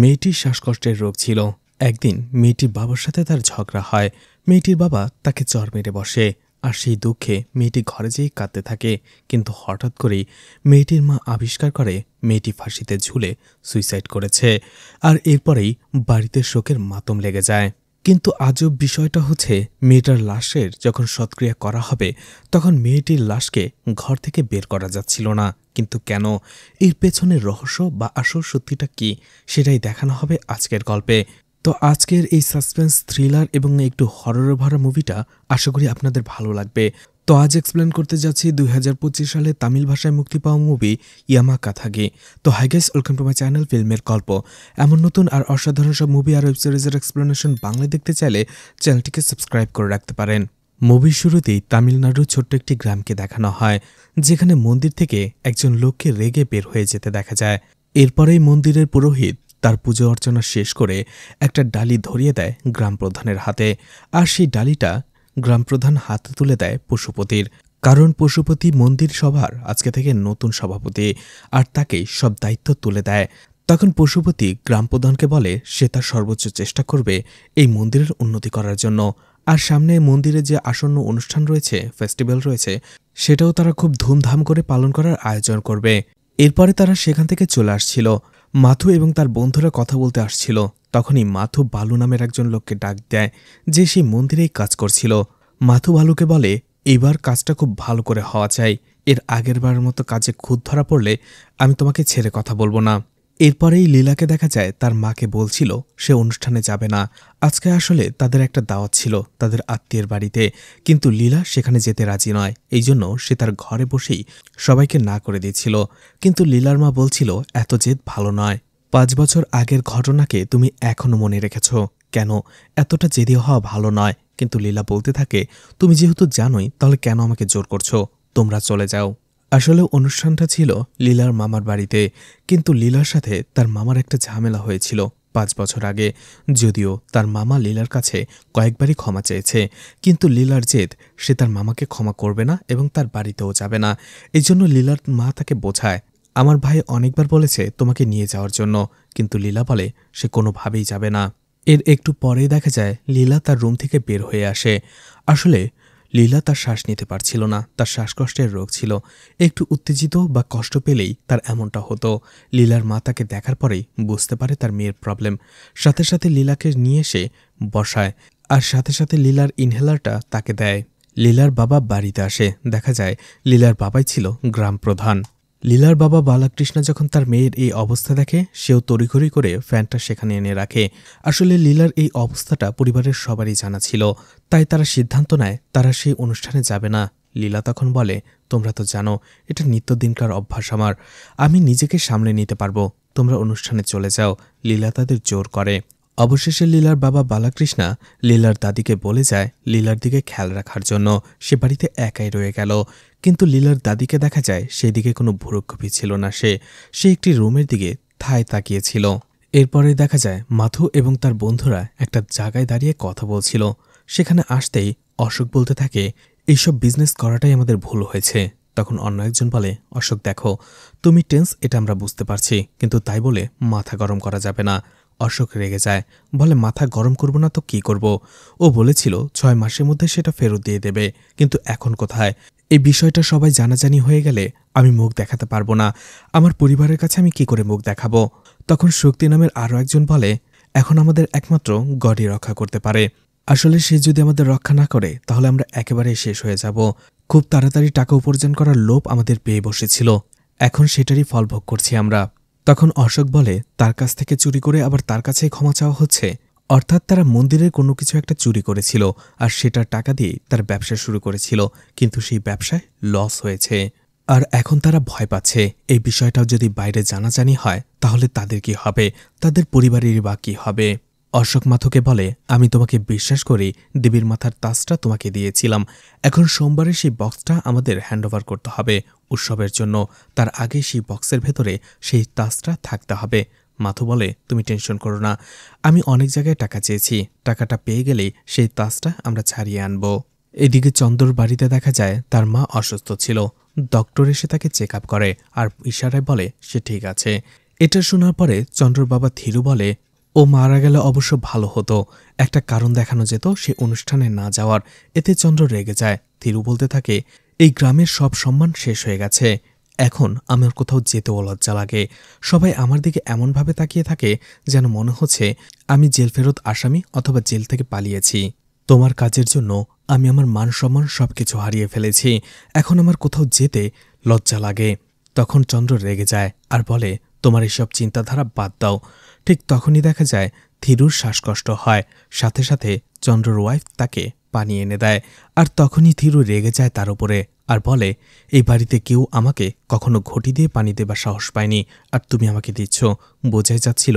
মেয়েটির শ্বাসকষ্টের রোগ ছিল। একদিন মেয়েটির বাবার সাথে তার ঝগড়া হয়। মেয়েটির বাবা তাকে চড় মেরে বসে, আর সেই দুঃখে মেয়েটি ঘরে যেয়ে কাঁদতে থাকে। কিন্তু হঠাৎ করেই মেয়েটির মা আবিষ্কার করে মেয়েটি ফাঁসিতে ঝুলে সুইসাইড করেছে। আর এরপরেই বাড়িতে শোকের মাতম লেগে যায়। কিন্তু আজব বিষয়টা হচ্ছে, মেয়েটার লাশের যখন সৎক্রিয়া করা হবে তখন মেয়েটির লাশকে ঘর থেকে বের করা যাচ্ছিল না। কিন্তু কেন? এর পেছনের রহস্য বা আসল সত্যিটা কি, সেটাই দেখানো হবে আজকের গল্পে। তো আজকের এই সাসপেন্স থ্রিলার এবং একটু হরর ভরা মুভিটা আশা করি আপনাদের ভালো লাগবে। তো আজ এক্সপ্লেন করতে যাচ্ছি 2025 সালে তামিল ভাষায় মুক্তি পাওয়া মুভি ইয়ামাকাথাগি। তো hi guys, welcome to my channel ফিল্মের গল্প। এমন নতুন আর অসাধারণ সব মুভি আর ওয়েব সিরিজের এক্সপ্লেনেশন বাংলায় দেখতে চাইলে চ্যানেলটিকে সাবস্ক্রাইব করে রাখতে পারেন। মুভির শুরুতেই তামিলনাড়ুর ছোট্ট একটি গ্রামকে দেখানো হয়, যেখানে মন্দির থেকে একজন লোককে রেগে বের হয়ে যেতে দেখা যায়। এরপরেই মন্দিরের পুরোহিত তার পুজো অর্চনা শেষ করে একটা ডালি ধরিয়ে দেয় গ্রাম প্রধানের হাতে। আর সেই ডালিটা গ্রাম প্রধান হাতে তুলে দেয় পশুপতির, কারণ পশুপতি মন্দির সভার আজকে থেকে নতুন সভাপতি, আর তাকেই সব দায়িত্ব তুলে দেয়। তখন পশুপতি গ্রাম প্রধানকে বলে সে তার সর্বোচ্চ চেষ্টা করবে এই মন্দিরের উন্নতি করার জন্য। আর সামনে মন্দিরে যে আসন্ন অনুষ্ঠান রয়েছে, ফেস্টিভ্যাল রয়েছে, সেটাও তারা খুব ধুমধাম করে পালন করার আয়োজন করবে। এরপরে তারা সেখান থেকে চলে আসছিল। মাথু এবং তার বন্ধুরা কথা বলতে আসছিল। তখনই মাথু বালু নামের একজন লোককে ডাক দেয়, যে সেই মন্দিরেই কাজ করছিল। মাথু বালুকে বলে এইবার কাজটা খুব ভালো করে হওয়া চাই, এর আগেরবারের মতো কাজে খুঁত ধরা পড়লে আমি তোমাকে ছেড়ে কথা বলবো না। এরপরেই লীলাকে দেখা যায় তার মাকে বলছিল সে অনুষ্ঠানে যাবে না। আজকে আসলে তাদের একটা দাওয়াত ছিল তাদের আত্মীয়ের বাড়িতে, কিন্তু লীলা সেখানে যেতে রাজি নয়। এই জন্য সে তার ঘরে বসেই সবাইকে না করে দিচ্ছিল। কিন্তু লীলার মা বলছিল এত জেদ ভালো নয়। 5 বছর আগের ঘটনাকে তুমি এখনো মনে রেখেছ কেন? এতটা জেদি হওয়া ভালো নয়। কিন্তু লীলা বলতে থাকে, তুমি যেহেতু জানোই তাহলে কেন আমাকে জোর করছো? তোমরা চলে যাও। আসলে অনুষ্ঠানটা ছিল লীলার মামার বাড়িতে, কিন্তু লীলার সাথে তার মামার একটা ঝামেলা হয়েছিল 5 বছর আগে। যদিও তার মামা লীলার কাছে কয়েকবারই ক্ষমা চেয়েছে, কিন্তু লীলার জেদ সে তার মামাকে ক্ষমা করবে না এবং তার বাড়িতেও যাবে না। এই জন্য লীলার মা তাকে বোঝায়, আমার ভাই অনেকবার বলেছে তোমাকে নিয়ে যাওয়ার জন্য, কিন্তু লীলা বলে সে কোনোভাবেই যাবে না। এর একটু পরেই দেখা যায় লীলা তার রুম থেকে বের হয়ে আসে। আসলে লীলা তার শ্বাস নিতে পারছিল না, তার শ্বাসকষ্টের রোগ ছিল। একটু উত্তেজিত বা কষ্ট পেলেই তার এমনটা হতো। লীলার মা তাকে দেখার পরেই বুঝতে পারে তার মেয়ের প্রবলেম। সাথে সাথে লীলাকে নিয়ে এসে বসায়, আর সাথে সাথে লীলার ইনহেলারটা তাকে দেয়। লীলার বাবা বাড়িতে আসে, দেখা যায় লীলার বাবাই ছিল গ্রাম প্রধান। লীলার বাবা বালাকৃষ্ণ যখন তার মেয়ের এই অবস্থা দেখে, সেও তড়িঘড়ি করে ফ্যানটা সেখানে এনে রাখে। আসলে লীলার এই অবস্থাটা পরিবারের সবারই জানা ছিল, তাই তারা সিদ্ধান্ত নেয় তারা সেই অনুষ্ঠানে যাবে না। লীলা তখন বলে, তোমরা তো জানো এটা নিত্যদিনকার অভ্যাস আমার, আমি নিজেকে সামলে নিতে পারবো, তোমরা অনুষ্ঠানে চলে যাও। লীলা তাদের জোর করে। অবশেষে লীলার বাবা বালাকৃষ্ণা লীলার দাদিকে বলে যায় লীলার দিকে খেয়াল রাখার জন্য। সে বাড়িতে একাই রয়ে গেল। কিন্তু লীলার দাদিকে দেখা যায় সেই দিকে কোনো ভ্রুক্ষেপই ছিল না। সে একটি রুমের দিকে ঠায় তাকিয়েছিল। এরপরে দেখা যায় মাথু এবং তার বন্ধুরা একটা জায়গায় দাঁড়িয়ে কথা বলছিল। সেখানে আসতেই অশোক বলতে থাকে, এইসব বিজনেস করাটাই আমাদের ভুল হয়েছে। তখন অন্য একজন বলে, অশোক দেখো, তুমি টেন্স এটা আমরা বুঝতে পারছি, কিন্তু তাই বলে মাথা গরম করা যাবে না। অশোক রেগে যায়, বলে মাথা গরম করব না তো কি করব? ও বলেছিল 6 মাসের মধ্যে সেটা ফেরত দিয়ে দেবে, কিন্তু এখন কোথায়? এই বিষয়টা সবাই জানাজানি হয়ে গেলে আমি মুখ দেখাতে পারবো না। আমার পরিবারের কাছে আমি কি করে মুখ দেখাবো? তখন শক্তি নামের আরও একজন বলে, এখন আমাদের একমাত্র গডই রক্ষা করতে পারে। আসলে সে যদি আমাদের রক্ষা না করে তাহলে আমরা একেবারে শেষ হয়ে যাব। খুব তাড়াতাড়ি টাকা উপার্জন করার লোভ আমাদের পেয়ে বসেছিল, এখন সেটারই ফল ভোগ করছি আমরা। তখন অশোক বলে, তার কাছ থেকে চুরি করে আবার তার কাছেই ক্ষমা চাওয়া হচ্ছে? অর্থাৎ তারা মন্দিরের কোনো কিছু একটা চুরি করেছিল, আর সেটার টাকা দিয়ে তার ব্যবসা শুরু করেছিল, কিন্তু সেই ব্যবসায় লস হয়েছে। আর এখন তারা ভয় পাচ্ছে এই বিষয়টাও যদি বাইরে জানাজানি হয় তাহলে তাদের কি হবে, তাদের পরিবারেরই বা কি হবে। অশোক মাথুকে বলে, আমি তোমাকে বিশ্বাস করি দেবীর মাথার তাজটা তোমাকে দিয়েছিলাম, এখন সোমবারে সেই বক্সটা আমাদের হ্যান্ডওভার করতে হবে উৎসবের জন্য। তার আগে সেই বক্সের ভেতরে সেই তাজটা থাকতে হবে। মাথু বলে, তুমি টেনশন করো না, আমি অনেক জায়গায় টাকা চেয়েছি, টাকাটা পেয়ে গেলেই সেই তাজটা আমরা ছাড়িয়ে আনব। এদিকে চন্দর বাড়িতে দেখা যায় তার মা অসুস্থ ছিল। ডক্টর এসে তাকে চেক আপ করে আর ইশারায় বলে সে ঠিক আছে। এটা শোনার পরে চন্দ্রর বাবা থিরু বলে, ও মারা গেলে অবশ্য ভালো হতো, একটা কারণ দেখানো যেত সে অনুষ্ঠানে না যাওয়ার। এতে চন্দ্র রেগে যায়। থিরু বলতে থাকে, এই গ্রামের সব সম্মান শেষ হয়ে গেছে, এখন আমার কোথাও যেতেও লজ্জা লাগে। সবাই আমার দিকে এমনভাবে তাকিয়ে থাকে যেন মনে হচ্ছে আমি জেল ফেরত আসামি অথবা জেল থেকে পালিয়েছি। তোমার কাজের জন্য আমি আমার মান সম্মান সবকিছু হারিয়ে ফেলেছি, এখন আমার কোথাও যেতে লজ্জা লাগে। তখন চন্দ্র রেগে যায় আর বলে, তোমার এসব চিন্তাধারা বাদ দাও। ঠিক তখনই দেখা যায় থিরুর শ্বাসকষ্ট হয়। সাথে সাথে চন্দ্রর ওয়াইফ তাকে পানি এনে দেয়। আর তখনই থিরু রেগে যায় তার উপরে আর বলে, এই বাড়িতে কেউ আমাকে কখনো ঘটি দিয়ে পানি দেবার সাহস পায়নি, আর তুমি আমাকে দিচ্ছ। বোঝাই যাচ্ছিল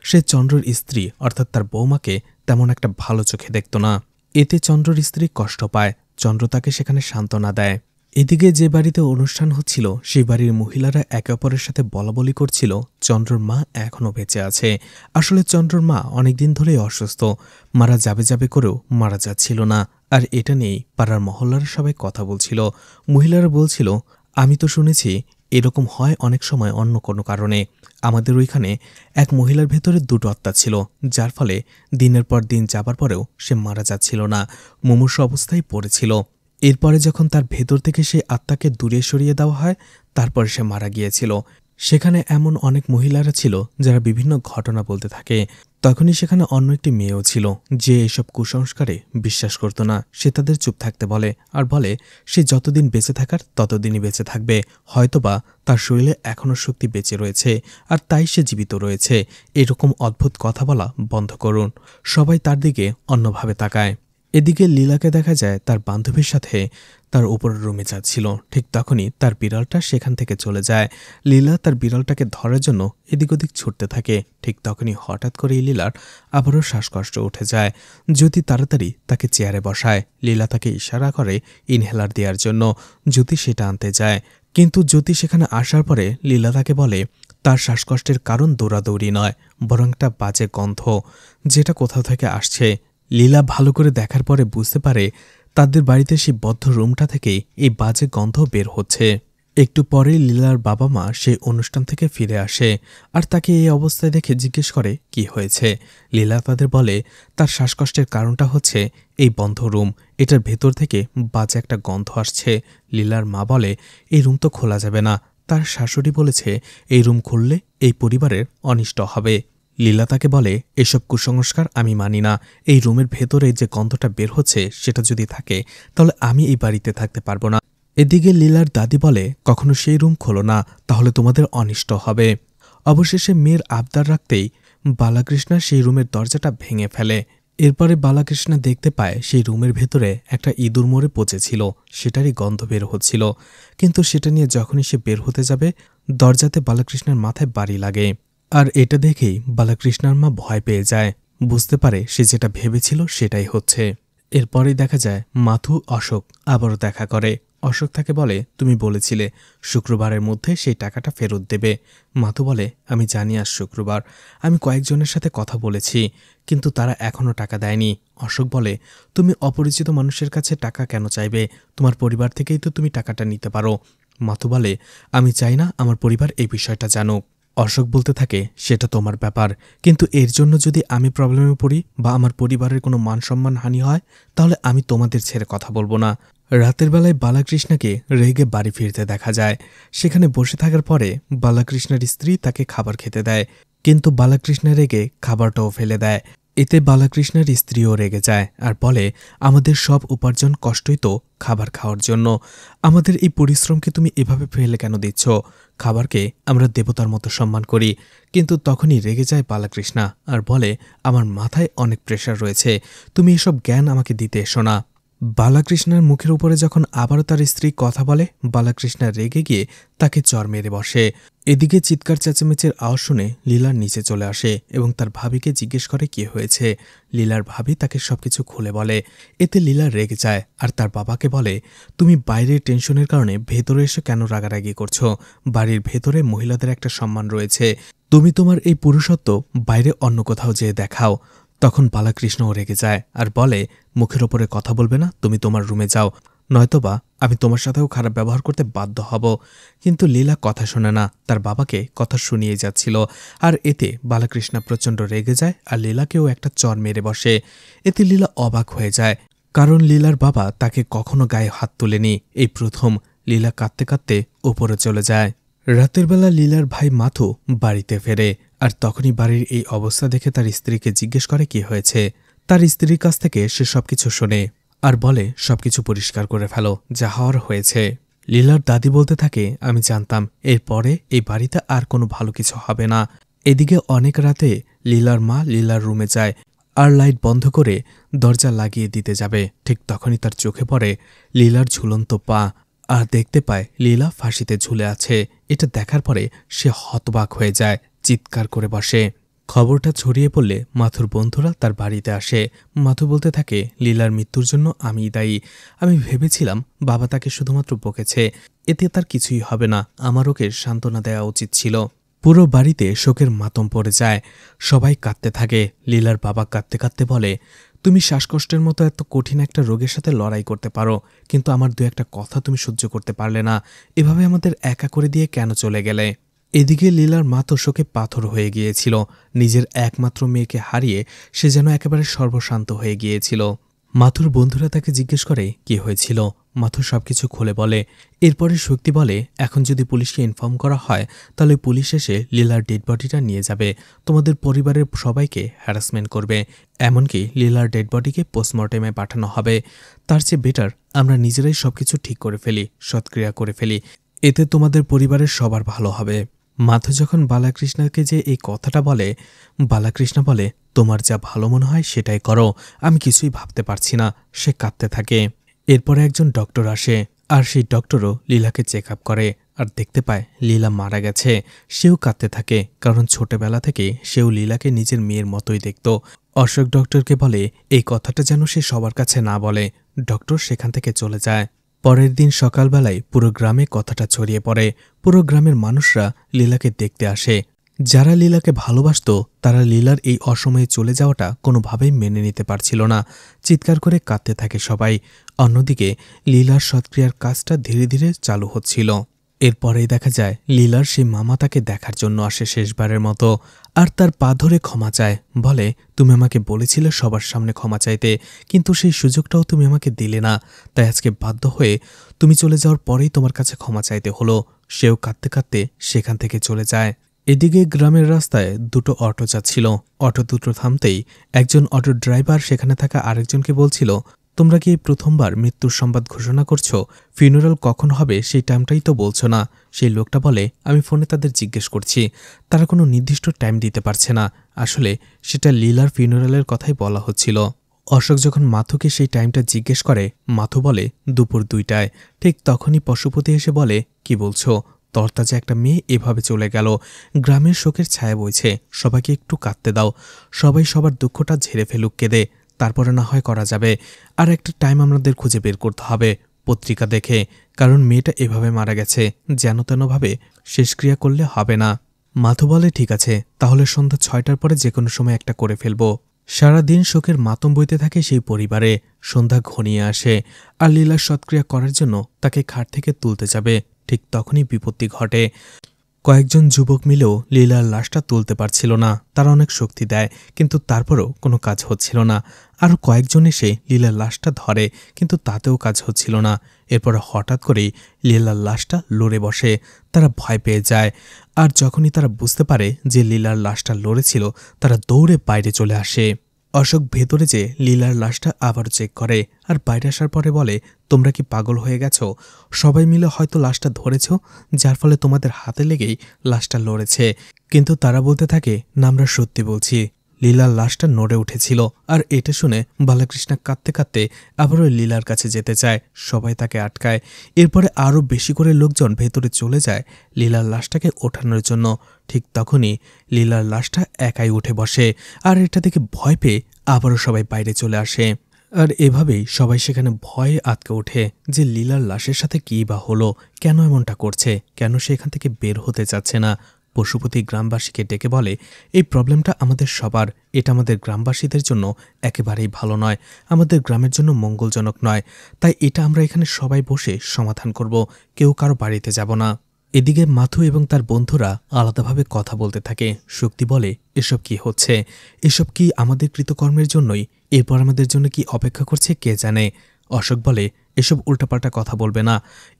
সে চন্দ্রর স্ত্রী অর্থাৎ তার বৌমাকে তেমন একটা ভালো চোখে দেখত না। এতে চন্দ্রর স্ত্রী কষ্ট পায়। চন্দ্র তাকে সেখানে সান্ত্বনা দেয়। এদিকে যে বাড়িতে অনুষ্ঠান হচ্ছিল সেই বাড়ির মহিলারা একে অপরের সাথে বলাবলি করছিল চন্দ্রর মা এখনও বেঁচে আছে। আসলে চন্দ্রর মা অনেকদিন ধরেই অসুস্থ, মারা যাবে যাবে করেও মারা যাচ্ছিল না। আর এটা নিয়েই পাড়ার মহল্লার সবাই কথা বলছিল। মহিলারা বলছিল, আমি তো শুনেছি এরকম হয় অনেক সময় অন্য কোনো কারণে। আমাদের ওইখানে এক মহিলার ভেতরে দুটো আত্মা ছিল, যার ফলে দিনের পর দিন যাবার পরেও সে মারা যাচ্ছিল না, মুমূর্ষু অবস্থায় পড়েছিল। এরপরে যখন তার ভেতর থেকে সেই আত্মাকে দূরে সরিয়ে দেওয়া হয়, তারপরে সে মারা গিয়েছিল। সেখানে এমন অনেক মহিলারা ছিল যারা বিভিন্ন ঘটনা বলতে থাকে। তখনই সেখানে অন্য একটি মেয়েও ছিল যে এসব কুসংস্কারে বিশ্বাস করত না। সে তাদের চুপ থাকতে বলে আর বলে সে যতদিন বেঁচে থাকার ততদিনই বেঁচে থাকবে, হয়তোবা তার শরীরে এখনও শক্তি বেঁচে রয়েছে আর তাই সে জীবিত রয়েছে। এরকম অদ্ভুত কথা বলা বন্ধ করুন। সবাই তার দিকে অন্যভাবে তাকায়। এদিকে লীলাকে দেখা যায় তার বান্ধবীর সাথে তার উপরের রুমে যাচ্ছিল। ঠিক তখনই তার বিড়ালটা সেখান থেকে চলে যায়। লীলা তার বিড়ালটাকে ধরার জন্য এদিক ওদিক ছুটতে থাকে। ঠিক তখনই হঠাৎ করেই লীলার আবারও শ্বাসকষ্ট উঠে যায়। জ্যোতি তাড়াতাড়ি তাকে চেয়ারে বসায়। লীলা তাকে ইশারা করে ইনহেলার দেওয়ার জন্য। জ্যোতি সেটা আনতে যায়, কিন্তু জ্যোতি সেখানে আসার পরে লীলা তাকে বলে তার শ্বাসকষ্টের কারণ দৌড়াদৌড়ি নয়, বরং একটা বাজে গন্ধ যেটা কোথাও থেকে আসছে। লীলা ভালো করে দেখার পরে বুঝতে পারে তাদের বাড়িতে সেই বদ্ধ রুমটা থেকেই এই বাজে গন্ধ বের হচ্ছে। একটু পরেই লীলার বাবা মা সেই অনুষ্ঠান থেকে ফিরে আসে আর তাকে এই অবস্থায় দেখে জিজ্ঞেস করে কি হয়েছে। লীলা তাদের বলে তার শ্বাসকষ্টের কারণটা হচ্ছে এই বন্ধ রুম, এটার ভেতর থেকে বাজে একটা গন্ধ আসছে। লীলার মা বলে এই রুম তো খোলা যাবে না, তার শাশুড়ি বলেছে এই রুম খুললে এই পরিবারের অনিষ্ট হবে। লীলা তাকে বলে এসব কুসংস্কার আমি মানি না, এই রুমের ভেতরে যে গন্ধটা বের হচ্ছে সেটা যদি থাকে তাহলে আমি এই বাড়িতে থাকতে পারবো না। এদিকে লীলার দাদি বলে কখনো সেই রুম খোলো না, তাহলে তোমাদের অনিষ্ট হবে। অবশেষে মেয়ের আবদার রাখতেই বালাকৃষ্ণা সেই রুমের দরজাটা ভেঙে ফেলে। এরপরে বালাকৃষ্ণা দেখতে পায় সেই রুমের ভেতরে একটা ইঁদুর মরে পচেছিল, সেটারই গন্ধ বের হচ্ছিল। কিন্তু সেটা নিয়ে যখনই সে বের হতে যাবে দরজাতে বালাকৃষ্ণের মাথায় বাড়ি লাগে। আর এটা দেখেই বালাকৃষ্ণার মা ভয় পেয়ে যায়, বুঝতে পারে সে যেটা ভেবেছিল সেটাই হচ্ছে। এরপরেই দেখা যায় মাথু অশোক আবারও দেখা করে। অশোক তাকে বলে তুমি বলেছিলে শুক্রবারের মধ্যে সেই টাকাটা ফেরত দেবে। মাথু বলে আমি জানি আজ শুক্রবার, আমি কয়েকজনের সাথে কথা বলেছি কিন্তু তারা এখনও টাকা দেয়নি। অশোক বলে তুমি অপরিচিত মানুষের কাছে টাকা কেন চাইবে, তোমার পরিবার থেকেই তো তুমি টাকাটা নিতে পারো। মাথু বলে আমি চাই না আমার পরিবার এই বিষয়টা জানুক। অশোক বলতে থাকে সেটা তোমার ব্যাপার, কিন্তু এর জন্য যদি আমি প্রবলেমে পড়ি বা আমার পরিবারের কোনো মান সম্মান হানি হয় তাহলে আমি তোমাদের ছেড়ে কথা বলবো না। রাতের বেলায় বালাকৃষ্ণাকে রেগে বাড়ি ফিরতে দেখা যায়। সেখানে বসে থাকার পরে বালাকৃষ্ণের স্ত্রী তাকে খাবার খেতে দেয়, কিন্তু বালাকৃষ্ণ রেগে খাবারটাও ফেলে দেয়। এতে বালাকৃষ্ণের স্ত্রীও রেগে যায় আর বলে আমাদের সব উপার্জন কষ্টই তো খাবার খাওয়ার জন্য, আমাদের এই পরিশ্রমকে তুমি এভাবে ফেলে কেন দিচ্ছ? খাবারকে আমরা দেবতার মতো সম্মান করি। কিন্তু তখনই রেগে যায় বালাকৃষ্ণা আর বলে আমার মাথায় অনেক প্রেশার রয়েছে, তুমি এসব জ্ঞান আমাকে দিতে এসো না। বালাকৃষ্ণার মুখের উপরে যখন আবারও তার স্ত্রী কথা বলে বালাকৃষ্ণা রেগে গিয়ে তাকে চড় মেরে বসে। এদিকে চিৎকার চেঁচামেচির আওয়াজ শুনে লীলার নিচে চলে আসে এবং তার ভাবিকে জিজ্ঞেস করে কি হয়েছে। লীলার ভাবি তাকে সবকিছু খুলে বলে। এতে লীলা রেগে যায় আর তার বাবাকে বলে তুমি বাইরের টেনশনের কারণে ভেতরে এসে কেন রাগারাগি করছো? বাড়ির ভেতরে মহিলাদের একটা সম্মান রয়েছে, তুমি তোমার এই পুরুষত্ব বাইরে অন্য কোথাও যেয়ে দেখাও। তখন বালাকৃষ্ণও রেগে যায় আর বলে মুখের ওপরে কথা বলবে না, তুমি তোমার রুমে যাও। নয়তোবা আমি তোমার সাথেও খারাপ ব্যবহার করতে বাধ্য হব। কিন্তু লীলা কথা শোনে না, তার বাবাকে কথা শুনিয়ে যাচ্ছিল। আর এতে বালাকৃষ্ণা প্রচণ্ড রেগে যায় আর লীলাকেও একটা চর মেরে বসে। এতে লীলা অবাক হয়ে যায়, কারণ লীলার বাবা তাকে কখনো গায়ে হাত তোলেনি। এই প্রথম। লীলা কাঁদতে কাঁদতে ওপরে চলে যায়। রাতের বেলা লীলার ভাই মাথু বাড়িতে ফেরে, আর তখনই বাড়ির এই অবস্থা দেখে তার স্ত্রীকে জিজ্ঞেস করে কি হয়েছে। তার স্ত্রীর কাছ থেকে সে সবকিছু শোনে আর বলে সবকিছু পরিষ্কার করে ফেলো, যা হওয়ার হয়েছে। লীলার দাদি বলতে থাকে, আমি জানতাম এরপরে এই বাড়িতে আর কোনো ভালো কিছু হবে না। এদিকে অনেক রাতে লীলার মা লীলার রুমে যায় আর লাইট বন্ধ করে দরজা লাগিয়ে দিতে যাবে। ঠিক তখনই তার চোখে পড়ে লীলার ঝুলন্ত পা, আর দেখতে পায় লীলা ফাঁসিতে ঝুলে আছে। এটা দেখার পরে সে হতবাক হয়ে যায়, চিৎকার করে বসে। খবরটা ছড়িয়ে পড়লে মাথুর বন্ধুরা তার বাড়িতে আসে। মাথু বলতে থাকে, লীলার মৃত্যুর জন্য আমিই দায়ী। আমি ভেবেছিলাম বাবা তাকে শুধুমাত্র বকেছে, এতে তার কিছুই হবে না। আমার ওকে সান্ত্বনা দেওয়া উচিত ছিল। পুরো বাড়িতে শোকের মাতম পড়ে যায়, সবাই কাঁদতে থাকে। লীলার বাবা কাঁদতে কাঁদতে বলে, তুমি শ্বাসকষ্টের মতো এত কঠিন একটা রোগের সাথে লড়াই করতে পারো, কিন্তু আমার দু একটা কথা তুমি সহ্য করতে পারলে না। এভাবে আমাদের একা করে দিয়ে কেন চলে গেলে? এদিকে লীলার মা তো শোকে পাথর হয়ে গিয়েছিল। নিজের একমাত্র মেয়েকে হারিয়ে সে যেন একেবারে সর্বশান্ত হয়ে গিয়েছিল। মাথুর বন্ধুরা তাকে জিজ্ঞেস করে কি হয়েছিল। মাথুর সবকিছু খুলে বলে। এরপরে শক্তি বলে, এখন যদি পুলিশকে ইনফর্ম করা হয় তাহলে পুলিশ এসে লীলার ডেড বডিটা নিয়ে যাবে, তোমাদের পরিবারের সবাইকে হ্যারাসমেন্ট করবে, এমনকি লীলার ডেড বডিকে পোস্টমর্টেমে পাঠানো হবে। তার চেয়ে বেটার আমরা নিজেরাই সবকিছু ঠিক করে ফেলি, সৎক্রিয়া করে ফেলি, এতে তোমাদের পরিবারের সবার ভালো হবে। মাথু যখন বালাকৃষ্ণাকে যে এই কথাটা বলে, বালাকৃষ্ণ বলে, তোমার যা ভালো মনে হয় সেটাই করো, আমি কিছুই ভাবতে পারছি না। সে কাঁদতে থাকে। এরপরে একজন ডক্টর আসে, আর সেই ডক্টরও লীলাকে চেক আপ করে আর দেখতে পায় লীলা মারা গেছে। সেও কাঁদতে থাকে, কারণ ছোটবেলা থেকে সেও লীলাকে নিজের মেয়ের মতোই দেখত। অশোক ডক্টরকে বলে এই কথাটা যেন সে সবার কাছে না বলে। ডক্টর সেখান থেকে চলে যায়। পরের দিন সকালবেলায় পুরো গ্রামে কথাটা ছড়িয়ে পড়ে। পুরো গ্রামের মানুষরা লীলাকে দেখতে আসে। যারা লীলাকে ভালোবাসত তারা লীলার এই অসময়ে চলে যাওয়াটা কোনোভাবেই মেনে নিতে পারছিল না। চিৎকার করে কাঁদতে থাকে সবাই। অন্যদিকে লীলার সৎক্রিয়ার কাজটা ধীরে ধীরে চালু হচ্ছিল। এরপরেই দেখা যায় লীলার সেই মামা তাকে দেখার জন্য আসে শেষবারের মতো, আর তার পা ধরে ক্ষমা চায়। বলে, তুমি আমাকে বলেছিলে সবার সামনে ক্ষমা চাইতে, কিন্তু সেই সুযোগটাও তুমি আমাকে দিলে না, তাই আজকে বাধ্য হয়ে তুমি চলে যাওয়ার পরেই তোমার কাছে ক্ষমা চাইতে হলো। সেও কাঁদতে কাঁদতে সেখান থেকে চলে যায়। এদিকে গ্রামের রাস্তায় দুটো অটো যাচ্ছিল। অটো দুটো থামতেই একজন অটো ড্রাইভার সেখানে থাকা আরেকজনকে বলছিল, তোমরা কি এই প্রথমবার মৃত্যুর সংবাদ ঘোষণা করছো? ফিউনারাল কখন হবে সেই টাইমটাই তো বলছো না। সেই লোকটা বলে, আমি ফোনে তাদের জিজ্ঞেস করছি, তারা কোনো নির্দিষ্ট টাইম দিতে পারছে না। আসলে সেটা লীলার ফিউনারালের কথাই বলা হচ্ছিল। অশোক যখন মাথুকে সেই টাইমটা জিজ্ঞেস করে, মাথু বলে দুপুর 2টায়। ঠিক তখনই পশুপতি এসে বলে, কি বলছো? তরতাজা একটা মেয়ে এভাবে চলে গেল। গ্রামের শোকের ছায়া বইছে, সবাইকে একটু কাঁদতে দাও। সবাই সবার দুঃখটা ঝেড়ে ফেলুক কেঁদে, তারপরে না হয় করা যাবে। আর একটা টাইম আমাদের খুঁজে বের করতে হবে পত্রিকা দেখে, কারণ মেয়েটা এভাবে মারা গেছে, যেন তেনভাবে শেষক্রিয়া করলে হবে না। মাথু বলে, ঠিক আছে, তাহলে সন্ধ্যা 6টার পরে যে কোনো সময় একটা করে ফেলবো। সারাদিন শোকের মাতম বইতে থাকে সেই পরিবারে। সন্ধ্যা ঘনিয়ে আসে, আর লীলার সৎক্রিয়া করার জন্য তাকে খাট থেকে তুলতে যাবে। ঠিক তখনই বিপত্তি ঘটে। কয়েকজন যুবক মিলেও লীলার লাশটা তুলতে পারছিল না। তারা অনেক শক্তি দেয়, কিন্তু তারপরও কোনো কাজ হচ্ছিল না। আরও কয়েকজন এসে লীলার লাশটা ধরে, কিন্তু তাতেও কাজ হচ্ছিল না। এরপরে হঠাৎ করেই লীলার লাশটা লড়ে বসে। তারা ভয় পেয়ে যায়, আর যখনই তারা বুঝতে পারে যে লীলার লাশটা লড়েছিল, তারা দৌড়ে বাইরে চলে আসে। অশোক ভেতরে যে লীলার লাশটা আবার চেক করে, আর বাইরে আসার পরে বলে, তোমরা কি পাগল হয়ে গেছো? সবাই মিলে হয়তো লাশটা ধরেছ, যার ফলে তোমাদের হাতে লেগেই লাশটা লড়েছে। কিন্তু তারা বলতে থাকে, না, আমরা সত্যি বলছি, লীলার লাশটা নড়ে উঠেছিল। আর এটা শুনে বালাকৃষ্ণা কাঁদতে কাঁদতে আবারও লীলার কাছে যেতে চায়। সবাই তাকে আটকায়। এরপরে আরও বেশি করে লোকজন ভেতরে চলে যায় লীলার লাশটাকে ওঠানোর জন্য। ঠিক তখনই লীলার লাশটা একাই উঠে বসে, আর এটা দেখে ভয় পেয়ে আবারও সবাই বাইরে চলে আসে। আর এভাবেই সবাই সেখানে ভয়ে আটকে ওঠে যে লীলার লাশের সাথে কী বা হলো, কেন এমনটা করছে, কেন সে এখান থেকে বের হতে চাচ্ছে না। পশুপতি গ্রামবাসীকে ডেকে বলে, এই প্রবলেমটা আমাদের সবার, এটা আমাদের গ্রামবাসীদের জন্য একেবারেই ভালো নয়, আমাদের গ্রামের জন্য মঙ্গলজনক নয়, তাই এটা আমরা এখানে সবাই বসে সমাধান করব, কেউ কারো বাড়িতে যাব না। এদিকে মাথু এবং তার বন্ধুরা আলাদাভাবে কথা বলতে থাকে। শক্তি বলে, এসব কি হচ্ছে, এসব কি আমাদের কৃতকর্মের জন্যই, এরপর আমাদের জন্য কি অপেক্ষা করছে কে জানে। অশোক বলে, এসব উল্টাপাল্টা কথা বলবে না,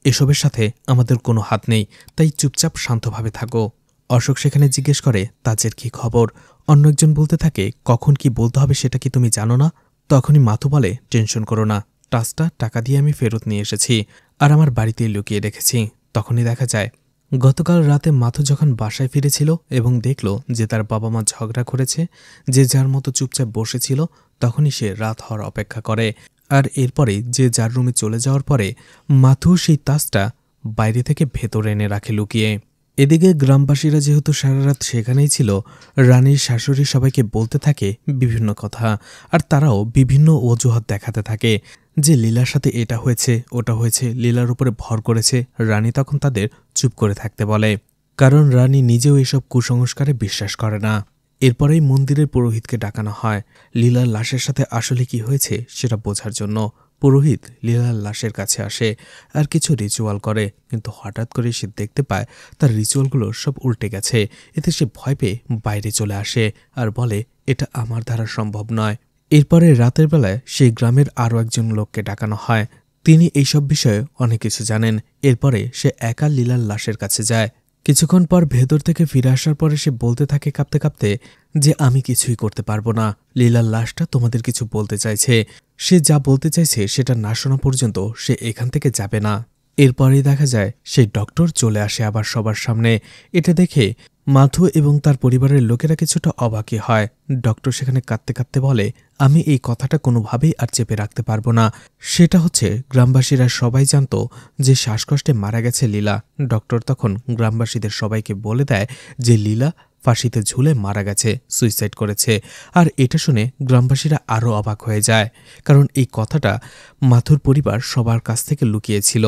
এসবের সাথে আমাদের কোনো হাত নেই, তাই চুপচাপ শান্তভাবে থাকো। অশোক সেখানে জিজ্ঞেস করে, তাজের কি খবর। অন্য একজন বলতে থাকে, কখন কি বলতে হবে সেটা কি তুমি জানো না। তখনই মাথু বলে, টেনশন করো না, টাচটা টাকা দিয়ে আমি ফেরত নিয়ে এসেছি আর আমার বাড়িতেই লুকিয়ে রেখেছি। তখনই দেখা যায় গতকাল রাতে মাথু যখন বাসায় ফিরেছিল এবং দেখল যে তার বাবা মা ঝগড়া করেছে, যে যার মতো চুপচাপ বসেছিল, তখনই সে রাত হওয়ার অপেক্ষা করে। আর এরপরে যে যার রুমে চলে যাওয়ার পরে মাথু সেই তাসটা বাইরে থেকে ভেতরে এনে রাখে লুকিয়ে। এদিকে গ্রামবাসীরা যেহেতু সারা রাত সেখানেই ছিল, রানীর শাশুড়ি সবাইকে বলতে থাকে বিভিন্ন কথা, আর তারাও বিভিন্ন অজুহাত দেখাতে থাকে যে লীলার সাথে এটা হয়েছে ওটা হয়েছে, লীলার উপরে ভর করেছে। রানী তখন তাদের চুপ করে থাকতে বলে, কারণ রানী নিজেও এসব কুসংস্কারে বিশ্বাস করে না। এরপরেই মন্দিরের পুরোহিতকে ডাকানো হয় লীলার লাশের সাথে আসলে কি হয়েছে সেটা বোঝার জন্য। পুরোহিত লীলার লাশের কাছে আসে আর কিছু রিচুয়াল করে, কিন্তু হঠাৎ করে সে দেখতে পায় তার রিচুয়ালগুলো সব উল্টে গেছে। এতে সে ভয় পেয়ে বাইরে চলে আসে আর বলে, এটা আমার দ্বারা সম্ভব নয়। এরপরে রাতের বেলায় সেই গ্রামের আরও একজন লোককে ডাকানো হয়। তিনি এইসব বিষয়ে অনেক কিছু জানেন। এরপরে সে একা লীলার লাশের কাছে যায়। কিছুক্ষণ পর ভেতর থেকে ফিরে আসার পরে সে বলতে থাকে কাঁপতে কাঁপতে যে, আমি কিছুই করতে পারবো না, লীলার লাশটা তোমাদের কিছু বলতে চাইছে, সে যা বলতে চাইছে সেটা না শোনা পর্যন্ত সে এখান থেকে যাবে না। এরপরেই দেখা যায় সেই ডক্টর চলে আসে আবার সবার সামনে। এটা দেখে মাথু এবং তার পরিবারের লোকেরা কিছুটা অবাকই হয়। ডক্টর সেখানে কাঁদতে কাঁদতে বলে, আমি এই কথাটা কোনোভাবেই আর চেপে রাখতে পারবো না। সেটা হচ্ছে, গ্রামবাসীরা সবাই জানত যে শ্বাসকষ্টে মারা গেছে লীলা। ডক্টর তখন গ্রামবাসীদের সবাইকে বলে দেয় যে লীলা ফাঁসিতে ঝুলে মারা গেছে, সুইসাইড করেছে। আর এটা শুনে গ্রামবাসীরা আরও অবাক হয়ে যায়, কারণ এই কথাটা মাথুর পরিবার সবার কাছ থেকে লুকিয়েছিল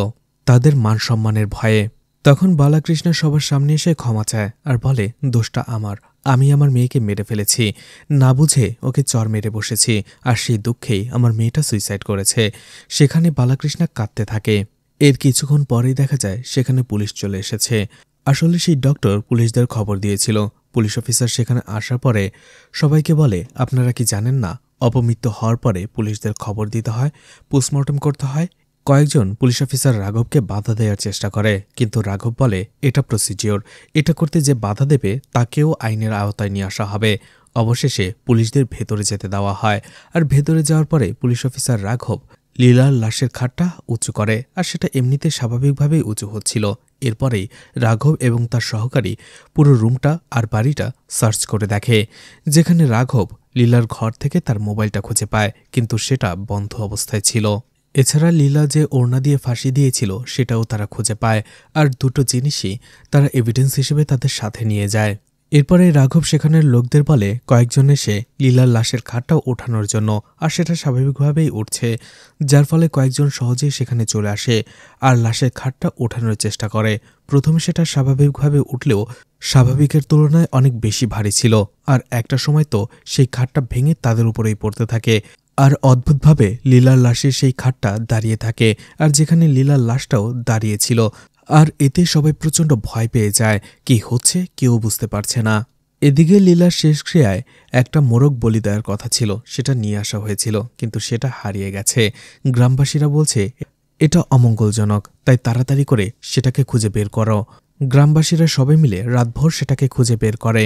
তাদের মান সম্মানের ভয়ে। তখন বালাকৃষ্ণ সবার সামনে এসে ক্ষমা চায় আর বলে, দোষটা আমার, আমি আমার মেয়েকে মেরে ফেলেছি, না বুঝে ওকে চর মেরে বসেছি, আর সেই দুঃখেই আমার মেয়েটা সুইসাইড করেছে। সেখানে বালাকৃষ্ণ কাঁদতে থাকে। এর কিছুক্ষণ পরেই দেখা যায় সেখানে পুলিশ চলে এসেছে। আসলে সেই ডক্টর পুলিশদের খবর দিয়েছিল। পুলিশ অফিসার সেখানে আসার পরে সবাইকে বলে, আপনারা কি জানেন না, অপমৃত্যু হওয়ার পরে পুলিশদের খবর দিতে হয়, পোস্টমর্টম করতে হয়। কয়েকজন পুলিশ অফিসার রাঘবকে বাধা দেওয়ার চেষ্টা করে, কিন্তু রাঘব বলে, এটা প্রসিডিওর, এটা করতে যে বাধা দেবে তাকেও আইনের আওতায় নিয়ে আসা হবে। অবশেষে পুলিশদের ভেতরে যেতে দেওয়া হয়। আর ভেতরে যাওয়ার পরে পুলিশ অফিসার রাঘব লীলার লাশের খাটটা উঁচু করে, আর সেটা এমনিতে স্বাভাবিকভাবেই উঁচু হচ্ছিল। এরপরেই রাঘব এবং তার সহকারী পুরো রুমটা আর বাড়িটা সার্চ করে দেখে, যেখানে রাঘব লীলার ঘর থেকে তার মোবাইলটা খুঁজে পায়, কিন্তু সেটা বন্ধ অবস্থায় ছিল। এছাড়া লীলা যে ওড়না দিয়ে ফাঁসি দিয়েছিল সেটাও তারা খুঁজে পায়, আর দুটো জিনিসই তারা এভিডেন্স হিসেবে তাদের সাথে নিয়ে যায়। এরপরে রাঘব সেখানের লোকদের বলে কয়েকজন এসে লীলার লাশের খাটটা ওঠানোর জন্য, আর সেটা স্বাভাবিকভাবেই উঠছে, যার ফলে কয়েকজন সহজেই সেখানে চলে আসে আর লাশের খাটটা ওঠানোর চেষ্টা করে। প্রথমে সেটা স্বাভাবিকভাবে উঠলেও স্বাভাবিকের তুলনায় অনেক বেশি ভারী ছিল, আর একটা সময় তো সেই খাটটা ভেঙে তাদের উপরেই পড়তে থাকে। আর অদ্ভুতভাবে লীলার লাশের সেই খাটটা দাঁড়িয়ে থাকে, আর যেখানে লীলার লাশটাও দাঁড়িয়েছিল। আর এতে সবাই প্রচণ্ড ভয় পেয়ে যায়, কি হচ্ছে কেউ বুঝতে পারছে না। এদিকে লীলার শেষক্রিয়ায় একটা মোরগ বলি দেওয়ার কথা ছিল, সেটা নিয়ে আসা হয়েছিল, কিন্তু সেটা হারিয়ে গেছে। গ্রামবাসীরা বলছে এটা অমঙ্গলজনক, তাই তাড়াতাড়ি করে সেটাকে খুঁজে বের করো। গ্রামবাসীরা সবাই মিলে রাতভর সেটাকে খুঁজে বের করে।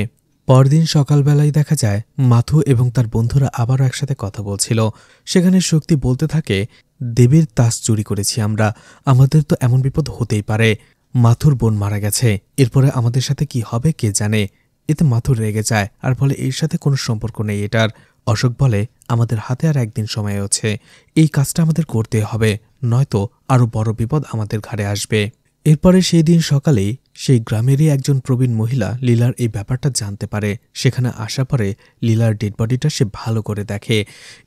পরদিন সকালবেলায় দেখা যায় মাথু এবং তার বন্ধুরা আবারও একসাথে কথা বলছিল। সেখানে শক্তি বলতে থাকে, দেবীর তাস চুরি করেছি আমরা, আমাদের তো এমন বিপদ হতেই পারে, মাথুর বোন মারা গেছে, এরপরে আমাদের সাথে কি হবে কে জানে। এতে মাথুর রেগে যায় আর বলে, এর সাথে কোনো সম্পর্ক নেই এটার। অশোক বলে, আমাদের হাতে আর একদিন সময় আছে, এই কাজটা আমাদের করতে হবে, নয়তো আরও বড় বিপদ আমাদের ঘাড়ে আসবে। এরপরে সেই দিন সকালেই সেই গ্রামেরই একজন প্রবীণ মহিলা লীলার এই ব্যাপারটা জানতে পারে। সেখানে আসা পরে লীলার ডেড বডিটা সে ভালো করে দেখে।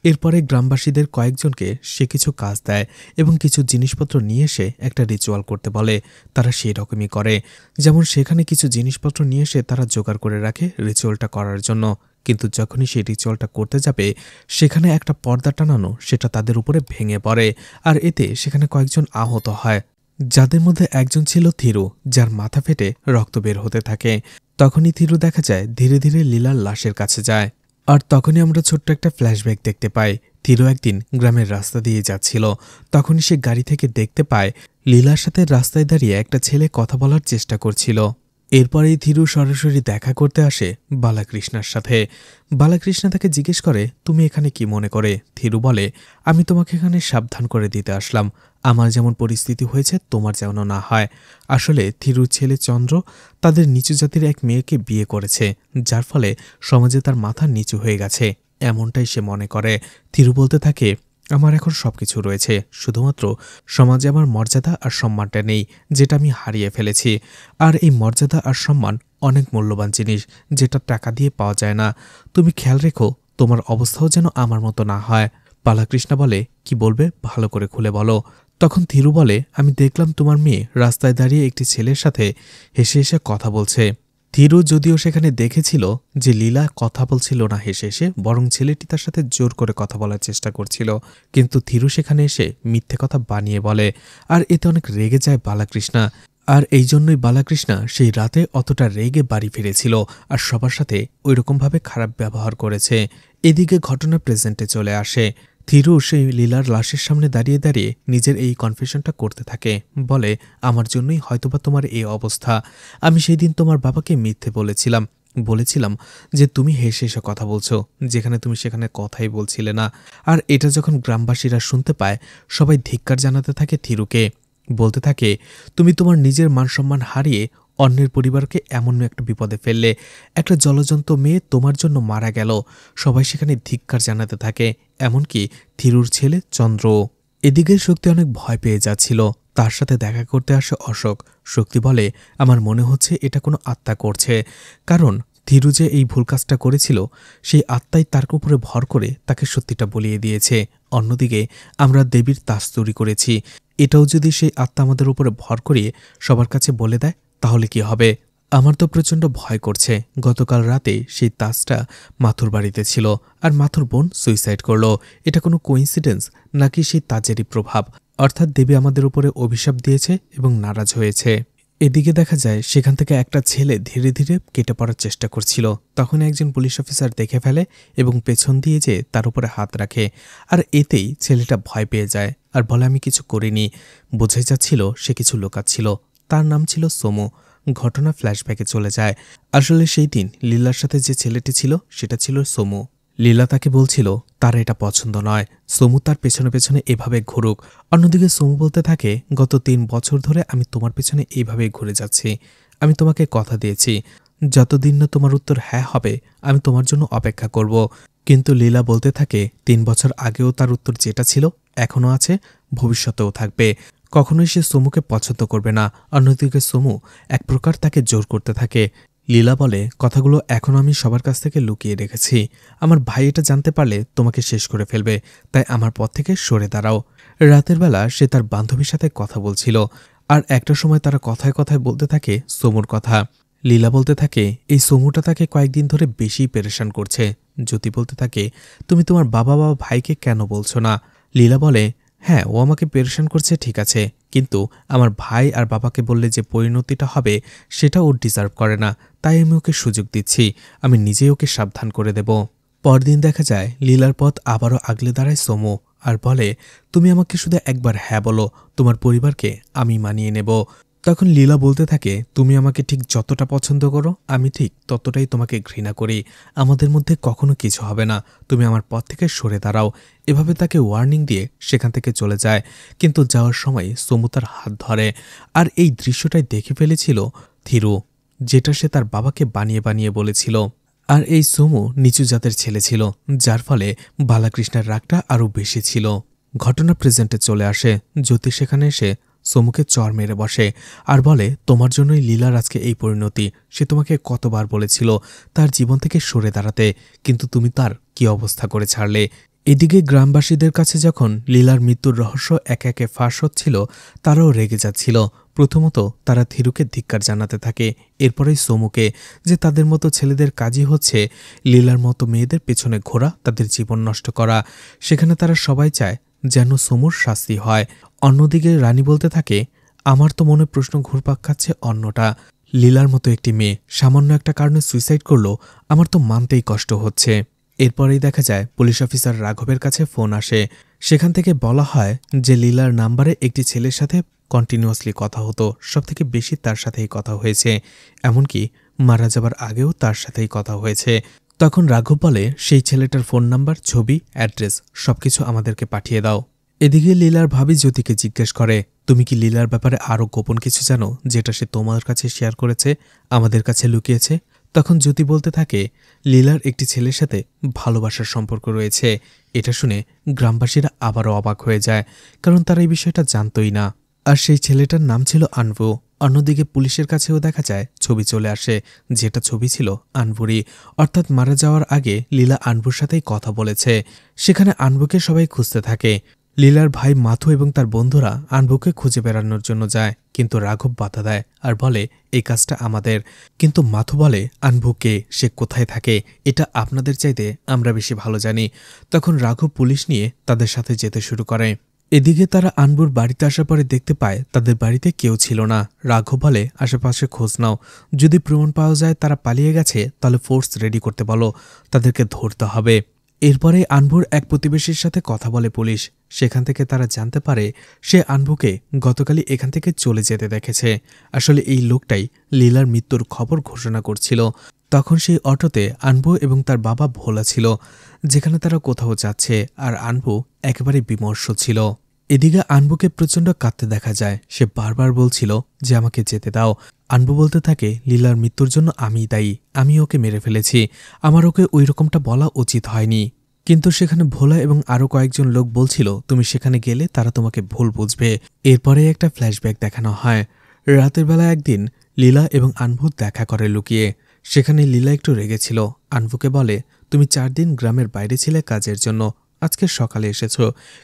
এরপরে গ্রামবাসীদের কয়েকজনকে সে কিছু কাজ দেয় এবং কিছু জিনিসপত্র নিয়ে এসে একটা রিচুয়াল করতে বলে। তারা সেই রকমই করে। যেমন সেখানে কিছু জিনিসপত্র নিয়ে এসে তারা জোগাড় করে রাখে রিচুয়ালটা করার জন্য। কিন্তু যখনই সেই রিচুয়ালটা করতে যাবে সেখানে একটা পর্দা টানানো সেটা তাদের উপরে ভেঙে পড়ে, আর এতে সেখানে কয়েকজন আহত হয়, যাদের মধ্যে একজন ছিল থিরু, যার মাথা ফেটে রক্ত বের হতে থাকে। তখনই থিরু দেখা যায় ধীরে ধীরে লীলার লাশের কাছে যায়। আর তখনই আমরা ছোট্ট একটা ফ্ল্যাশব্যাক দেখতে পাই। থিরু একদিন গ্রামের রাস্তা দিয়ে যাচ্ছিল। তখনই সে গাড়ি থেকে দেখতে পায় লীলার সাথে রাস্তায় দাঁড়িয়ে একটা ছেলে কথা বলার চেষ্টা করছিল। এরপরেই থিরু সরাসরি দেখা করতে আসে বালাকৃষ্ণার সাথে। বালাকৃষ্ণা তাকে জিজ্ঞেস করে, তুমি এখানে কি মনে করে? থিরু বলে, আমি তোমাকে এখানে সাবধান করে দিতে আসলাম। আমার যেমন পরিস্থিতি হয়েছে তোমার যেন না হয়। আসলে থিরুর ছেলে চন্দ্র তাদের নিচু জাতির এক মেয়েকে বিয়ে করেছে, যার ফলে সমাজে তার মাথা নিচু হয়ে গেছে, এমনটাই সে মনে করে। থিরু বলতে থাকে, আমার এখন সবকিছু রয়েছে, শুধুমাত্র সমাজে আমার মর্যাদা আর সম্মানটা নেই, যেটা আমি হারিয়ে ফেলেছি। আর এই মর্যাদা আর সম্মান অনেক মূল্যবান জিনিস, যেটা টাকা দিয়ে পাওয়া যায় না। তুমি খেয়াল রেখো তোমার অবস্থাও যেন আমার মতো না হয়। বালাকৃষ্ণা বলে, কি বলবে ভালো করে খুলে বলো। তখন থিরু বলে, আমি দেখলাম তোমার মেয়ে রাস্তায় দাঁড়িয়ে একটি ছেলের সাথে হেসে হেসে কথা বলছে। থিরু যদিও সেখানে দেখেছিল যে লীলা কথা বলছিল না হেসে হেসে, বরং ছেলেটি তার সাথে জোর করে কথা বলার চেষ্টা করছিল। কিন্তু থিরু সেখানে এসে মিথ্যে কথা বানিয়ে বলে, আর এতে অনেক রেগে যায় বালাকৃষ্ণা। আর এই জন্যই বালাকৃষ্ণা সেই রাতে অতটা রেগে বাড়ি ফিরেছিল আর সবার সাথে ওইরকমভাবে খারাপ ব্যবহার করেছে। এদিকে ঘটনা প্রেজেন্টে চলে আসে। থিরু সেই লীলার লাশের সামনে দাঁড়িয়ে দাঁড়িয়ে নিজের এই কনফেশনটা করতে থাকে। বলে, আমার জন্যই হয়তোবা তোমার এই অবস্থা। আমি সেই দিন তোমার বাবাকে মিথ্যে বলেছিলাম যে তুমি হেসে হেসে কথা বলছো, যেখানে তুমি সেখানে কথাই বলছিলে না। আর এটা যখন গ্রামবাসীরা শুনতে পায়, সবাই ধিক্কার জানাতে থাকে থিরুকে। বলতে থাকে, তুমি তোমার নিজের মানসম্মান হারিয়ে অন্যের পরিবারকে এমন একটা বিপদে ফেললে। একটা জলজন্ত মেয়ে তোমার জন্য মারা গেল। সবাই সেখানে ধিক্কার জানাতে থাকে, এমনকি থিরুর ছেলে চন্দ্র। এদিকে শক্তি অনেক ভয় পেয়ে যাচ্ছিল। তার সাথে দেখা করতে আসে অশোক। শক্তি বলে, আমার মনে হচ্ছে এটা কোনো আত্মা করছে, কারণ থিরু যে এই ভুল কাজটা করেছিল সেই আত্মাই তার উপরে ভর করে তাকে সত্যিটা বলিয়ে দিয়েছে। অন্যদিকে আমরা দেবীর তাস তৈরি করেছি, এটাও যদি সেই আত্মা আমাদের উপরে ভর করিয়ে সবার কাছে বলে দেয় তাহলে কি হবে? আমার তো প্রচণ্ড ভয় করছে। গতকাল রাতে সেই তাসটা মাথুর বাড়িতে ছিল, আর মাথুর বোন সুইসাইড করল। এটা কোনো কোইন্সিডেন্স নাকি সেই তাজেরই প্রভাব? অর্থাৎ দেবী আমাদের উপরে অভিশাপ দিয়েছে এবং নারাজ হয়েছে। এদিকে দেখা যায় সেখান থেকে একটা ছেলে ধীরে ধীরে কেটে পড়ার চেষ্টা করছিল। তখন একজন পুলিশ অফিসার দেখে ফেলে এবং পেছন দিয়ে যে তার উপরে হাত রাখে। আর এতেই ছেলেটা ভয় পেয়ে যায় আর বলে, আমি কিছু করিনি। বোঝাই যাচ্ছিল সে কিছু লুকাচ্ছিল। তার নাম ছিল সোমু। ঘটনা ফ্ল্যাশব্যাকে চলে যায়। আসলে সেই দিন লীলার সাথে যে ছেলেটি ছিল সেটা ছিল সোমু। লীলা তাকে বলছিল তার এটা পছন্দ নয়, সোমু তার পেছনে পেছনে এভাবে ঘুরুক। অন্যদিকে সোমু বলতে থাকে, গত 3 বছর ধরে আমি তোমার পেছনে এইভাবেই ঘুরে যাচ্ছি। আমি তোমাকে কথা দিয়েছি, যতদিন না তোমার উত্তর হ্যাঁ হবে আমি তোমার জন্য অপেক্ষা করব। কিন্তু লীলা বলতে থাকে, 3 বছর আগেও তার উত্তর যেটা ছিল এখনও আছে, ভবিষ্যতেও থাকবে। কখনোই সে সোমুকে পছন্দ করবে না। অন্যদিকে সোমু এক প্রকার তাকে জোর করতে থাকে। লীলা বলে, কথাগুলো এখনও আমি সবার কাছ থেকে লুকিয়ে রেখেছি। আমার ভাই এটা জানতে পারলে তোমাকে শেষ করে ফেলবে, তাই আমার পথ থেকে সরে দাঁড়াও। রাতের বেলা সে তার বান্ধবীর সাথে কথা বলছিল, আর একটা সময় তারা কথায় কথায় বলতে থাকে সোমুর কথা। লীলা বলতে থাকে, এই সোমুটা তাকে কয়েকদিন ধরে বেশি পেরেশান করছে। জ্যোতি বলতে থাকে, তুমি তোমার বাবা বা ভাইকে কেন বলছো না? লীলা বলে, হ্যাঁ ও আমাকে পেরেশান করছে ঠিক আছে, কিন্তু আমার ভাই আর বাবাকে বললে যে পরিণতিটা হবে সেটা ও ডিজার্ভ করে না, তাই আমি ওকে সুযোগ দিচ্ছি। আমি নিজেই ওকে সাবধান করে দেব। পরদিন দেখা যায় লীলার পথ আবারও আগলে দাঁড়ায় সোমু আর বলে, তুমি আমাকে শুধু একবার হ্যাঁ বলো, তোমার পরিবারকে আমি মানিয়ে নেব। তখন লীলা বলতে থাকে, তুমি আমাকে ঠিক যতটা পছন্দ করো আমি ঠিক ততটাই তোমাকে ঘৃণা করি। আমাদের মধ্যে কখনো কিছু হবে না, তুমি আমার পথ থেকে সরে দাঁড়াও। এভাবে তাকে ওয়ার্নিং দিয়ে সেখান থেকে চলে যায়। কিন্তু যাওয়ার সময় সোমু তার হাত ধরে। আর এই দৃশ্যটাই দেখে ফেলেছিল থিরু, যেটা সে তার বাবাকে বানিয়ে বানিয়ে বলেছিল। আর এই সোমু নিচু জাতের ছেলে ছিল, যার ফলে বালাকৃষ্ণের রাগটা আরও বেশি ছিল। ঘটনা প্রেজেন্টে চলে আসে। জ্যোতি সেখানে এসে সমুকে চর মেরে বসে আর বলে, তোমার জন্যই লীলার আজকে এই পরিণতি। সে তোমাকে কতবার বলেছিল তার জীবন থেকে সরে দাঁড়াতে, কিন্তু তুমি তার কি অবস্থা করে ছাড়লে। এদিকে গ্রামবাসীদের কাছে যখন লীলার মৃত্যুর রহস্য একে একে ফাঁস হচ্ছিল, তারাও রেগে যাচ্ছিল। প্রথমত তারা থিরুকে ধিক্কার জানাতে থাকে, এরপরেই সমুকে, যে তাদের মতো ছেলেদের কাজই হচ্ছে লীলার মতো মেয়েদের পেছনে ঘোরা, তাদের জীবন নষ্ট করা। সেখানে তারা সবাই চায় যেন সমুর শাস্তি হয়। অন্যদিকে রানী বলতে থাকে, আমার তো মনে প্রশ্ন ঘুরপাক খাচ্ছে অন্যটা। লীলার মতো একটি মেয়ে সামান্য একটা কারণে সুইসাইড করলো, আমার তো মানতেই কষ্ট হচ্ছে। এরপরেই দেখা যায় পুলিশ অফিসার রাঘবের কাছে ফোন আসে। সেখান থেকে বলা হয় যে লীলার নাম্বারে একটি ছেলের সাথে কন্টিনিউয়াসলি কথা হতো, সবথেকে বেশি তার সাথেই কথা হয়েছে, এমনকি মারা যাবার আগেও তার সাথেই কথা হয়েছে। তখন রাঘব বলে, সেই ছেলেটার ফোন নাম্বার, ছবি, অ্যাড্রেস সবকিছু আমাদেরকে পাঠিয়ে দাও। এদিকে লীলার ভাবি জ্যোতিকে জিজ্ঞেস করে, তুমি কি লীলার ব্যাপারে আরও গোপন কিছু জানো, যেটা সে তোমার কাছে শেয়ার করেছে, আমাদের কাছে লুকিয়েছে? তখন জ্যোতি বলতে থাকে, লীলার একটি ছেলের সাথে ভালোবাসার সম্পর্ক রয়েছে। এটা শুনে গ্রামবাসীরা আবারও অবাক হয়ে যায়, কারণ তারা এই বিষয়টা জানতই না। আর সেই ছেলেটার নাম ছিল আনভু। অন্যদিকে পুলিশের কাছেও দেখা যায় ছবি চলে আসে, যেটা ছবি ছিল আনভুরই, অর্থাৎ মারা যাওয়ার আগে লীলা আনভুর সাথেই কথা বলেছে। সেখানে আনভুকে সবাই খুঁজতে থাকে। লীলার ভাই মাথু এবং তার বন্ধুরা আনভুকে খুঁজে বেড়ানোর জন্য যায়, কিন্তু রাঘব বাধা দেয় আর বলে, এই কাজটা আমাদের। কিন্তু মাথু বলে, আনভুকে, সে কোথায় থাকে এটা আপনাদের চাইতে আমরা বেশি ভালো জানি। তখন রাঘব পুলিশ নিয়ে তাদের সাথে যেতে শুরু করে। এদিকে তারা আনবুর বাড়িতে আসার পরে দেখতে পায় তাদের বাড়িতে কেউ ছিল না। রাঘব বলে, আশেপাশে খোঁজ নাও, যদি প্রমাণ পাওয়া যায় তারা পালিয়ে গেছে তাহলে ফোর্স রেডি করতে বলো, তাদেরকে ধরতে হবে। এরপরে আনভুর এক প্রতিবেশীর সাথে কথা বলে পুলিশ। সেখান থেকে তারা জানতে পারে সে আনভুকে গতকালই এখান থেকে চলে যেতে দেখেছে। আসলে এই লোকটাই লীলার মৃত্যুর খবর ঘোষণা করছিল। তখন সেই অটোতে আনভু এবং তার বাবা ভোলা ছিল, যেখানে তারা কোথাও যাচ্ছে, আর আনভু একেবারে বিমর্ষ ছিল। এদিকে আনভুকে প্রচণ্ড কাঁদতে দেখা যায়। সে বারবার বলছিল যে আমাকে যেতে দাও। আনভু বলতে থাকে, লীলার মৃত্যুর জন্য আমিই দায়ী, আমি ওকে মেরে ফেলেছি, আমার ওকে ওই রকমটা বলা উচিত হয়নি। কিন্তু সেখানে ভোলা এবং আরও কয়েকজন লোক বলছিল, তুমি সেখানে গেলে তারা তোমাকে ভুল বুঝবে। এরপরে একটা ফ্ল্যাশব্যাক দেখানো হয়। রাতের বেলা একদিন লীলা এবং আনভু দেখা করে লুকিয়ে। সেখানে লীলা একটু রেগেছিল। আনভুকে বলে, তুমি 4 দিন গ্রামের বাইরে ছিলে কাজের জন্য, আজকে সকালে এসেছ,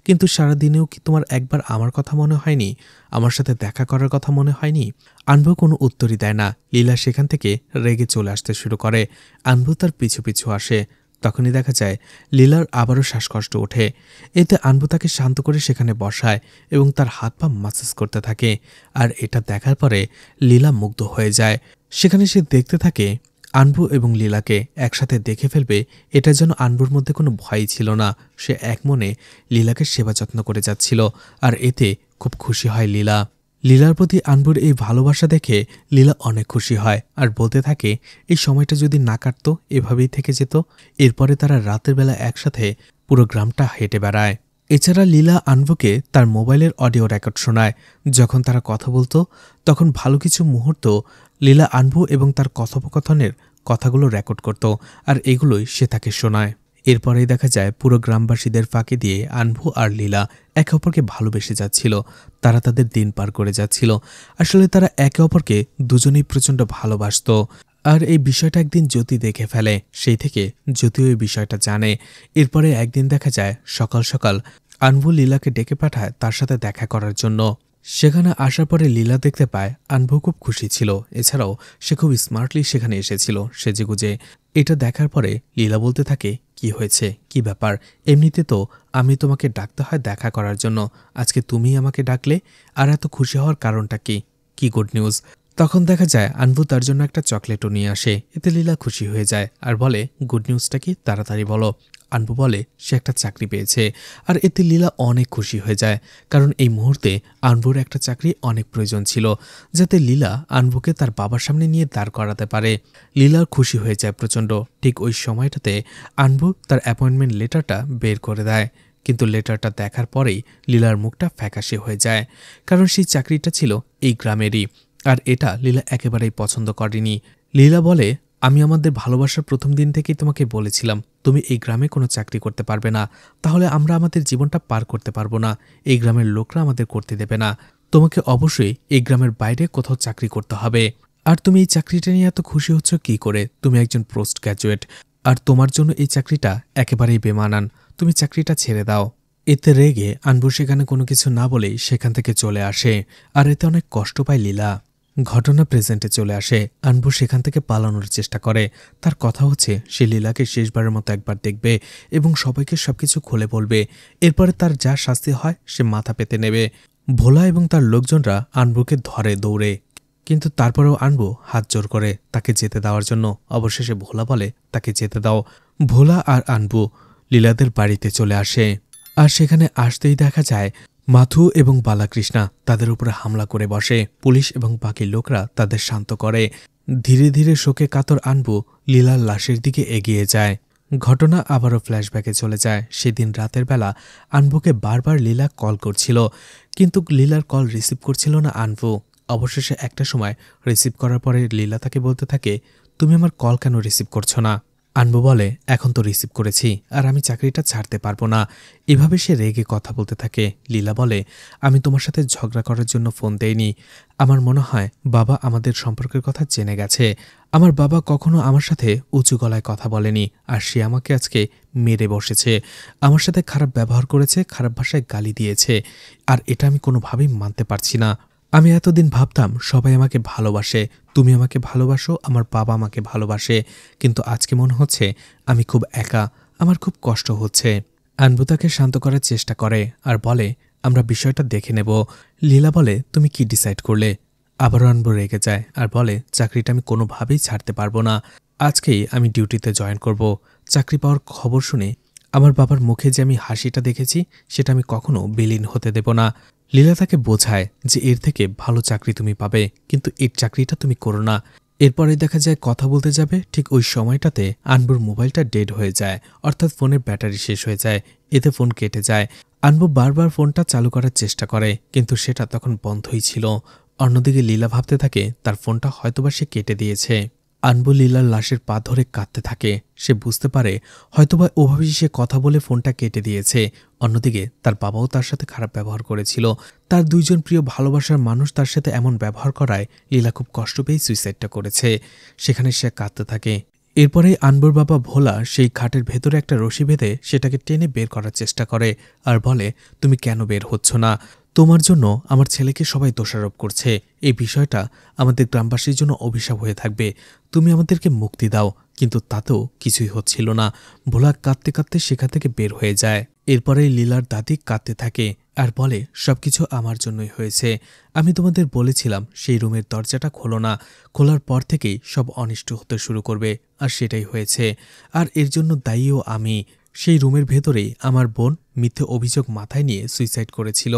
কিন্তু সারাদিনেও কি তোমার একবার আমার কথা মনে হয়নি, আমার সাথে দেখা করার কথা মনে হয়নি? আনভু কোনো উত্তরই দেয় না। লীলা সেখান থেকে রেগে চলে আসতে শুরু করে। আনভু তার পিছু পিছু আসে। তখনই দেখা যায় লীলার আবারও শ্বাসকষ্ট ওঠে। এতে আনভু তাকে শান্ত করে সেখানে বসায় এবং তার হাত পা মাসাজ করতে থাকে। আর এটা দেখার পরে লীলা মুগ্ধ হয়ে যায়। সেখানে সে দেখতে থাকে আনভু এবং লীলাকে একসাথে দেখে ফেলবে, এটা যেন আনভুর মধ্যে কোনো ভয়ই ছিল না। সে এক মনে লীলাকে সেবা যত্ন করে যাচ্ছিল, আর এতে খুব খুশি হয় লীলা। লীলার প্রতি আনভুর এই ভালোবাসা দেখে লীলা অনেক খুশি হয় আর বলতে থাকে, এই সময়টা যদি না কাটত, এভাবেই থেকে যেত। এরপরে তারা রাতের বেলা একসাথে পুরো গ্রামটা হেঁটে বেড়ায়। এছাড়া লীলা আনভুকে তার মোবাইলের অডিও রেকর্ড শোনায়। যখন তারা কথা বলতো তখন ভালো কিছু মুহূর্ত লীলা আনভু এবং তার কথোপকথনের কথাগুলো রেকর্ড করত, আর এগুলোই সে তাকে শোনায়। এরপরেই দেখা যায় পুরো গ্রামবাসীদের ফাঁকি দিয়ে আনভু আর লীলা একে অপরকে ভালোবেসে যাচ্ছিল। তারা তাদের দিন পার করে যাচ্ছিল। আসলে তারা একে অপরকে দুজনেই প্রচণ্ড ভালোবাসত। আর এই বিষয়টা একদিন জ্যোতি দেখে ফেলে। সেই থেকে জ্যোতিও এই বিষয়টা জানে। এরপরে একদিন দেখা যায় সকাল সকাল আনভু লীলাকে ডেকে পাঠায় তার সাথে দেখা করার জন্য। সেখানে আসার পরে লীলা দেখতে পায় আনভু খুব খুশি ছিল। এছাড়াও সে খুব স্মার্টলি সেখানে এসেছিল সেজেগুজে। এটা দেখার পরে লীলা বলতে থাকে, কি হয়েছে, কি ব্যাপার? এমনিতে তো আমি তোমাকে ডাকতে হয় দেখা করার জন্য, আজকে তুমিই আমাকে ডাকলে, আর এত খুশি হওয়ার কারণটা কি? কি গুড নিউজ? তখন দেখা যায় আনভু তার জন্য একটা চকলেটও নিয়ে আসে। এতে লীলা খুশি হয়ে যায় আর বলে, গুড নিউজটা কি, তাড়াতাড়ি বলো। আনভু বলে সে একটা চাকরি পেয়েছে। আর এতে লীলা অনেক খুশি হয়ে যায়, কারণ এই মুহূর্তে আনভুর একটা চাকরি অনেক প্রয়োজন ছিল, যাতে লীলা আনভুকে তার বাবার সামনে নিয়ে দাঁড় করাতে পারে। লীলার খুশি হয়ে যায় প্রচণ্ড। ঠিক ওই সময়টাতে আনভু তার অ্যাপয়েন্টমেন্ট লেটারটা বের করে দেয়। কিন্তু লেটারটা দেখার পরেই লীলার মুখটা ফ্যাকাশে হয়ে যায়, কারণ সেই চাকরিটা ছিল এই গ্রামেরই। আর এটা লীলা একেবারেই পছন্দ করেনি। লীলা বলে, আমি আমাদের ভালোবাসার প্রথম দিন থেকেই তোমাকে বলেছিলাম তুমি এই গ্রামে কোনো চাকরি করতে পারবে না, তাহলে আমরা আমাদের জীবনটা পার করতে পারবো না, এই গ্রামের লোকরা আমাদের করতে দেবে না। তোমাকে অবশ্যই এই গ্রামের বাইরে কোথাও চাকরি করতে হবে। আর তুমি এই চাকরিটা নিয়ে এত খুশি হচ্ছ কি করে? তুমি একজন পোস্ট গ্র্যাজুয়েট, আর তোমার জন্য এই চাকরিটা একেবারেই বেমানান। তুমি চাকরিটা ছেড়ে দাও। এতে রেগে আনবু সেখানে কোনো কিছু না বলেই সেখান থেকে চলে আসে। আর এতে অনেক কষ্ট পায় লীলা। ঘটনা প্রেজেন্টে চলে আসে। আনবু সেখান থেকে পালানোর চেষ্টা করে। তার কথা হচ্ছে সে লীলাকে শেষবারের মতো একবার দেখবে এবং সবাইকে সবকিছু খুলে বলবে। এরপরে তার যা শাস্তি হয় সে মাথা পেতে নেবে। ভোলা এবং তার লোকজনরা আনবুকে ধরে দৌড়ে, কিন্তু তারপরেও আনবু হাত জোর করে তাকে যেতে দেওয়ার জন্য। অবশেষে ভোলা বলে তাকে যেতে দাও। ভোলা আর আনবু লীলাদের বাড়িতে চলে আসে। আর সেখানে আসতেই দেখা যায় মাথু এবং বালাকৃষ্ণা তাদের উপরে হামলা করে বসে। পুলিশ এবং বাকি লোকরা তাদের শান্ত করে। ধীরে ধীরে শোকে কাতর আনবু লীলার লাশের দিকে এগিয়ে যায়। ঘটনা আবারও ফ্ল্যাশব্যাকে চলে যায়। সেদিন রাতের বেলা আনবুকে বারবার লীলা কল করছিল, কিন্তু লীলার কল রিসিভ করছিল না আনবু। অবশেষে একটা সময় রিসিভ করার পরে লীলা তাকে বলতে থাকে, তুমি আমার কল কেন রিসিভ করছো না? আনবু বলে, এখন তো রিসিভ করেছি, আর আমি চাকরিটা ছাড়তে পারবো না। এভাবে সে রেগে কথা বলতে থাকে। লীলা বলে, আমি তোমার সাথে ঝগড়া করার জন্য ফোন দেইনি। আমার মনে হয় বাবা আমাদের সম্পর্কের কথা জেনে গেছে। আমার বাবা কখনো আমার সাথে উঁচু গলায় কথা বলেনি, আর সে আমাকে আজকে মেরে বসেছে। আমার সাথে খারাপ ব্যবহার করেছে, খারাপ ভাষায় গালি দিয়েছে, আর এটা আমি কোনোভাবেই মানতে পারছি না। আমি এতদিন ভাবতাম সবাই আমাকে ভালোবাসে, তুমি আমাকে ভালোবাসো, আমার বাবা আমাকে ভালোবাসে, কিন্তু আজকে মনে হচ্ছে আমি খুব একা, আমার খুব কষ্ট হচ্ছে। আনবু তাকে শান্ত করার চেষ্টা করে আর বলে, আমরা বিষয়টা দেখে নেব। লীলা বলে, তুমি কি ডিসাইড করলে? আবারও আনবু রেগে যায় আর বলে, চাকরিটা আমি কোনোভাবেই ছাড়তে পারবো না। আজকেই আমি ডিউটিতে জয়েন করব। চাকরি পাওয়ার খবর শুনে আমার বাবার মুখে যে আমি হাসিটা দেখেছি সেটা আমি কখনো বিলীন হতে দেব না। লীলা তাকে বোঝায় যে এর থেকে ভালো চাকরি তুমি পাবে, কিন্তু এর চাকরিটা তুমি করো না। এরপরে দেখা যায় কথা বলতে যাবে, ঠিক ওই সময়টাতে আনবুর মোবাইলটা ডেড হয়ে যায়, অর্থাৎ ফোনের ব্যাটারি শেষ হয়ে যায়। এতে ফোন কেটে যায়। আনবু বারবার ফোনটা চালু করার চেষ্টা করে, কিন্তু সেটা তখন বন্ধই ছিল। অন্যদিকে লীলা ভাবতে থাকে তার ফোনটা হয়তোবা সে কেটে দিয়েছে। আনবু লীলার লাশের পা ধরে কাঁদতে থাকে। সে বুঝতে পারে হয়তোবা ওভাবেই সে কথা বলে ফোনটা কেটে দিয়েছে। অন্যদিকে তার বাবাও তার সাথে খারাপ ব্যবহার করেছিল। তার দুইজন প্রিয় ভালোবাসার মানুষ তার সাথে এমন ব্যবহার করায় লীলা খুব কষ্ট পেয়ে সুইসাইডটা করেছে। সেখানে সে কাঁদতে থাকে। এরপরেই আনবুর বাবা ভোলা সেই খাটের ভেতরে একটা রশি বেঁধে সেটাকে টেনে বের করার চেষ্টা করে আর বলে, তুমি কেন বের হচ্ছ না? তোমার জন্য আমার ছেলেকে সবাই দোষারোপ করছে। এই বিষয়টা আমাদের গ্রামবাসীর জন্য অভিশাপ হয়ে থাকবে। তুমি আমাদেরকে মুক্তি দাও। কিন্তু তাতেও কিছুই হচ্ছিল না। ভোলা কাঁদতে কাঁদতে সেখান থেকে বের হয়ে যায়। এরপরে লীলার দাদি কাঁদতে থাকে আর বলে, সবকিছু আমার জন্যই হয়েছে। আমি তোমাদের বলেছিলাম সেই রুমের দরজাটা খোলো না। খোলার পর থেকেই সব অনিষ্ট হতে শুরু করবে, আর সেটাই হয়েছে। আর এর জন্য দায়ীও আমি। সেই রুমের ভেতরেই আমার বোন মিথ্যে অভিযোগ মাথায় নিয়ে সুইসাইড করেছিল,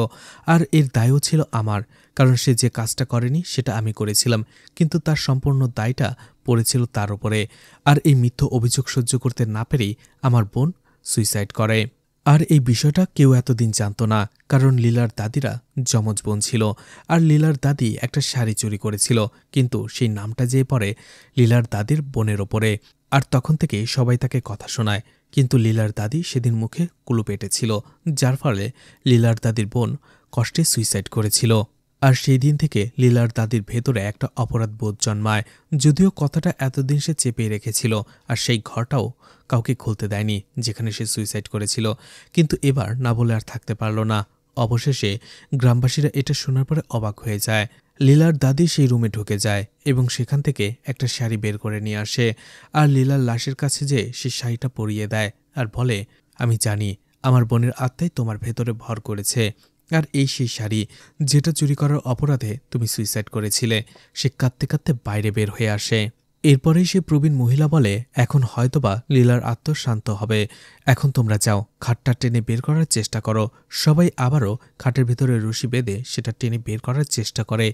আর এর দায়ও ছিল আমার, কারণ সে যে কাজটা করেনি সেটা আমি করেছিলাম, কিন্তু তার সম্পূর্ণ দায়টা পড়েছিল তার উপরে। আর এই মিথ্যে অভিযোগ সহ্য করতে না পেরেই আমার বোন সুইসাইড করে। আর এই বিষয়টা কেউ এতদিন জানত না, কারণ লীলার দাদিরা যমজ বোন ছিল। আর লীলার দাদি একটা শাড়ি চুরি করেছিল, কিন্তু সেই নামটা যেয়ে পড়ে লীলার দাদির বোনের ওপরে। আর তখন থেকে সবাই তাকে কথা শোনায়, কিন্তু লীলার দাদি সেদিন মুখে কুলু পেটেছিল, যার ফলে লীলার দাদির বোন কষ্টে সুইসাইড করেছিল। আর সেই দিন থেকে লীলার দাদির ভেতরে একটা অপরাধ বোধ জন্মায়। যদিও কথাটা এতদিন সে চেপে রেখেছিল, আর সেই ঘরটাও কাউকে খুলতে দেয়নি যেখানে সে সুইসাইড করেছিল, কিন্তু এবার না বলে আর থাকতে পারল না। অবশেষে গ্রামবাসীরা এটা শোনার পরে অবাক হয়ে যায়। লীলার দাদি সেই রুমে ঢুকে যায় এবং সেখান থেকে একটা শাড়ি বের করে নিয়ে আসে, আর লীলার লাশের কাছে যেয়ে সে শাড়িটা পরিয়ে দেয় আর বলে, আমি জানি আমার বোনের আত্মাই তোমার ভেতরে ভর করেছে, আর এই সেই শাড়ি যেটা চুরি করার অপরাধে তুমি সুইসাইড করেছিলে। সে কাঁদতে কাঁদতে বাইরে বের হয়ে আসে। এরপরেই সে প্রবীণ মহিলা বলে, এখন হয়তোবা লীলার আত্মা শান্ত হবে। এখন তোমরা যাও, খাটটা টেনে বের করার চেষ্টা করো। সবাই আবারও খাটের ভেতরে রশি বেঁধে সেটা টেনে বের করার চেষ্টা করে,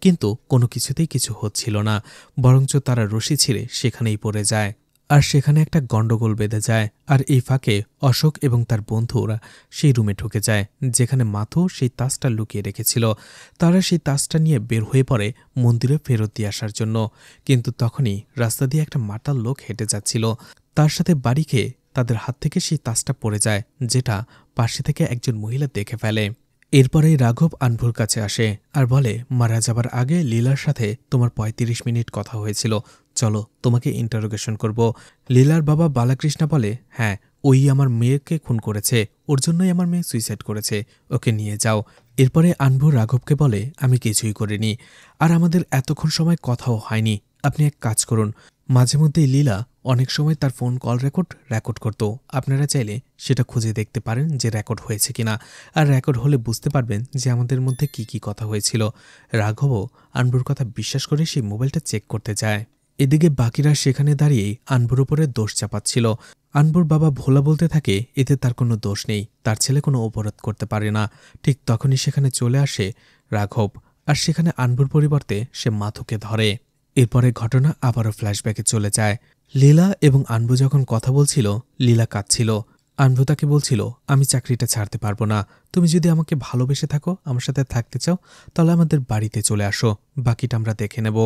কিন্তু কোনো কিছুতেই কিছু হচ্ছিল না, বরঞ্চ তারা রশি ছিঁড়ে সেখানেই পড়ে যায়। আর সেখানে একটা গন্ডগোল বেঁধে যায়। আর এই ফাঁকে অশোক এবং তার বন্ধুরা সেই রুমে ঢুকে যায় যেখানে মাথু সেই তাসটা লুকিয়ে রেখেছিল। তারা সেই তাসটা নিয়ে বের হয়ে পড়ে মন্দিরে ফেরত দিয়ে আসার জন্য, কিন্তু তখনই রাস্তা দিয়ে একটা মাতাল লোক হেঁটে যাচ্ছিল। তার সাথে বাড়ি খেয়ে তাদের হাত থেকে সেই তাসটা পড়ে যায়, যেটা পাশে থেকে একজন মহিলা দেখে ফেলে। এরপরেই রাঘব আনভুর কাছে আসে আর বলে, মারা যাবার আগে লীলার সাথে তোমার ৩৫ মিনিট কথা হয়েছিল, চলো তোমাকে ইন্টারোগেশন করব। লীলার বাবা বালাকৃষ্ণা বলে, হ্যাঁ, ওই আমার মেয়েকে খুন করেছে, ওর জন্যই আমার মেয়ে সুইসাইড করেছে, ওকে নিয়ে যাও। এরপরে আনভু রাঘবকে বলে, আমি কিছুই করিনি, আর আমাদের এতক্ষণ সময় কথাও হয়নি, আপনি এক কাজ করুন। মাঝে মধ্যেই লীলা অনেক সময় তার ফোন কল রেকর্ড করত, আপনারা চাইলে সেটা খুঁজে দেখতে পারেন যে রেকর্ড হয়েছে কিনা, আর রেকর্ড হলে বুঝতে পারবেন যে আমাদের মধ্যে কি কি কথা হয়েছিল। রাঘবও আনবুর কথা বিশ্বাস করে সেই মোবাইলটা চেক করতে যায়। এদিকে বাকিরা সেখানে দাঁড়িয়েই আনবুর উপরে দোষ চাপাচ্ছিল। আনবুর বাবা ভোলা বলতে থাকে, এতে তার কোনো দোষ নেই, তার ছেলে কোনো অপরাধ করতে পারে না। ঠিক তখনই সেখানে চলে আসে রাঘব, আর সেখানে আনবুর পরিবর্তে সে মাথুকে ধরে। এরপরে ঘটনা আবারও ফ্ল্যাশব্যাকে চলে যায়। লীলা এবং আনবু যখন কথা বলছিল, লীলা কাঁদছিল। আনবু তাকে বলছিল, আমি চাকরিটা ছাড়তে পারবো না, তুমি যদি আমাকে ভালোবেসে থাকো, আমার সাথে থাকতে চাও, তাহলে আমাদের বাড়িতে চলে আসো, বাকিটা আমরা দেখে নেব,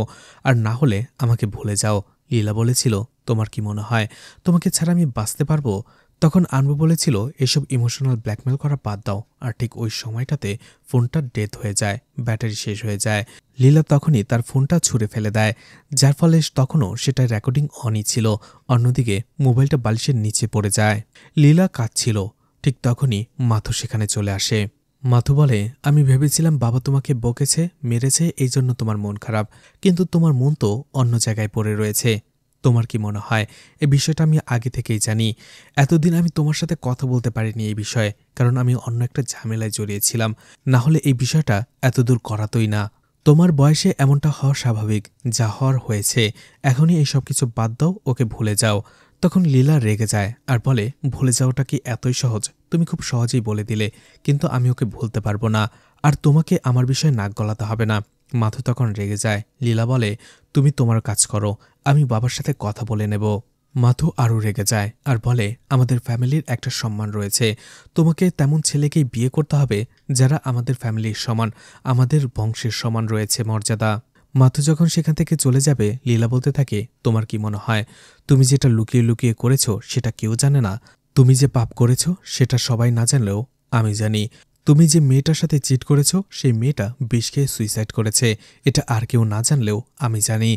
আর না হলে আমাকে ভুলে যাও। লীলা বলেছিল, তোমার কি মনে হয় তোমাকে ছাড়া আমি বাঁচতে পারবো? তখন আনবু বলেছিল, এসব ইমোশনাল ব্ল্যাকমেল করা বাদ দাও। আর ঠিক ওই সময়টাতে ফোনটা ডেথ হয়ে যায়, ব্যাটারি শেষ হয়ে যায়। লীলা তখনই তার ফোনটা ছুঁড়ে ফেলে দেয়, যার ফলে তখনও সেটা রেকর্ডিং অনই ছিল। অন্যদিকে মোবাইলটা বালিশের নিচে পড়ে যায়। লীলা কাঁদছিল। ঠিক তখনই মাথু সেখানে চলে আসে। মাথু বলে, আমি ভেবেছিলাম বাবা তোমাকে বকেছে, মেরেছে, এই জন্য তোমার মন খারাপ, কিন্তু তোমার মন তো অন্য জায়গায় পড়ে রয়েছে। তোমার কি মনে হয়? এই বিষয়টা আমি আগে থেকেই জানি। এতদিন আমি তোমার সাথে কথা বলতে পারিনি এই বিষয়ে, কারণ আমি অন্য একটা ঝামেলায় জড়িয়েছিলাম, না হলে এই বিষয়টা এতদূর করাতই না। তোমার বয়সে এমনটা হওয়া স্বাভাবিক, যা হওয়ার হয়েছে, এখনই এই সব কিছু বাদ দাও, ওকে ভুলে যাও। তখন লীলা রেগে যায় আর বলে, ভুলে যাওয়াটা কি এতই সহজ? তুমি খুব সহজেই বলে দিলে, কিন্তু আমি ওকে ভুলতে পারবো না, আর তোমাকে আমার বিষয়ে নাক গলাতে হবে না। মাথু তখন রেগে যায়। লীলা বলে, তুমি তোমার কাজ করো, আমি বাবার সাথে কথা বলে নেব। মাথু আরও রেগে যায় আর বলে, আমাদের ফ্যামিলির একটা সম্মান রয়েছে, তোমাকে তেমন ছেলেকেই বিয়ে করতে হবে যারা আমাদের ফ্যামিলির সমান, আমাদের বংশের সমান রয়েছে মর্যাদা। মাথু যখন সেখান থেকে চলে যাবে, লীলা বলতে থাকে, তোমার কি মনে হয় তুমি যেটা লুকিয়ে লুকিয়ে করেছ সেটা কেউ জানে না? তুমি যে পাপ করেছ সেটা সবাই না জানলেও আমি জানি। তুমি যে মেয়েটার সাথে চিট করেছ, সেই মেয়েটা বিষ খেয়ে সুইসাইড করেছে, এটা আর কেউ না জানলেও আমি জানি।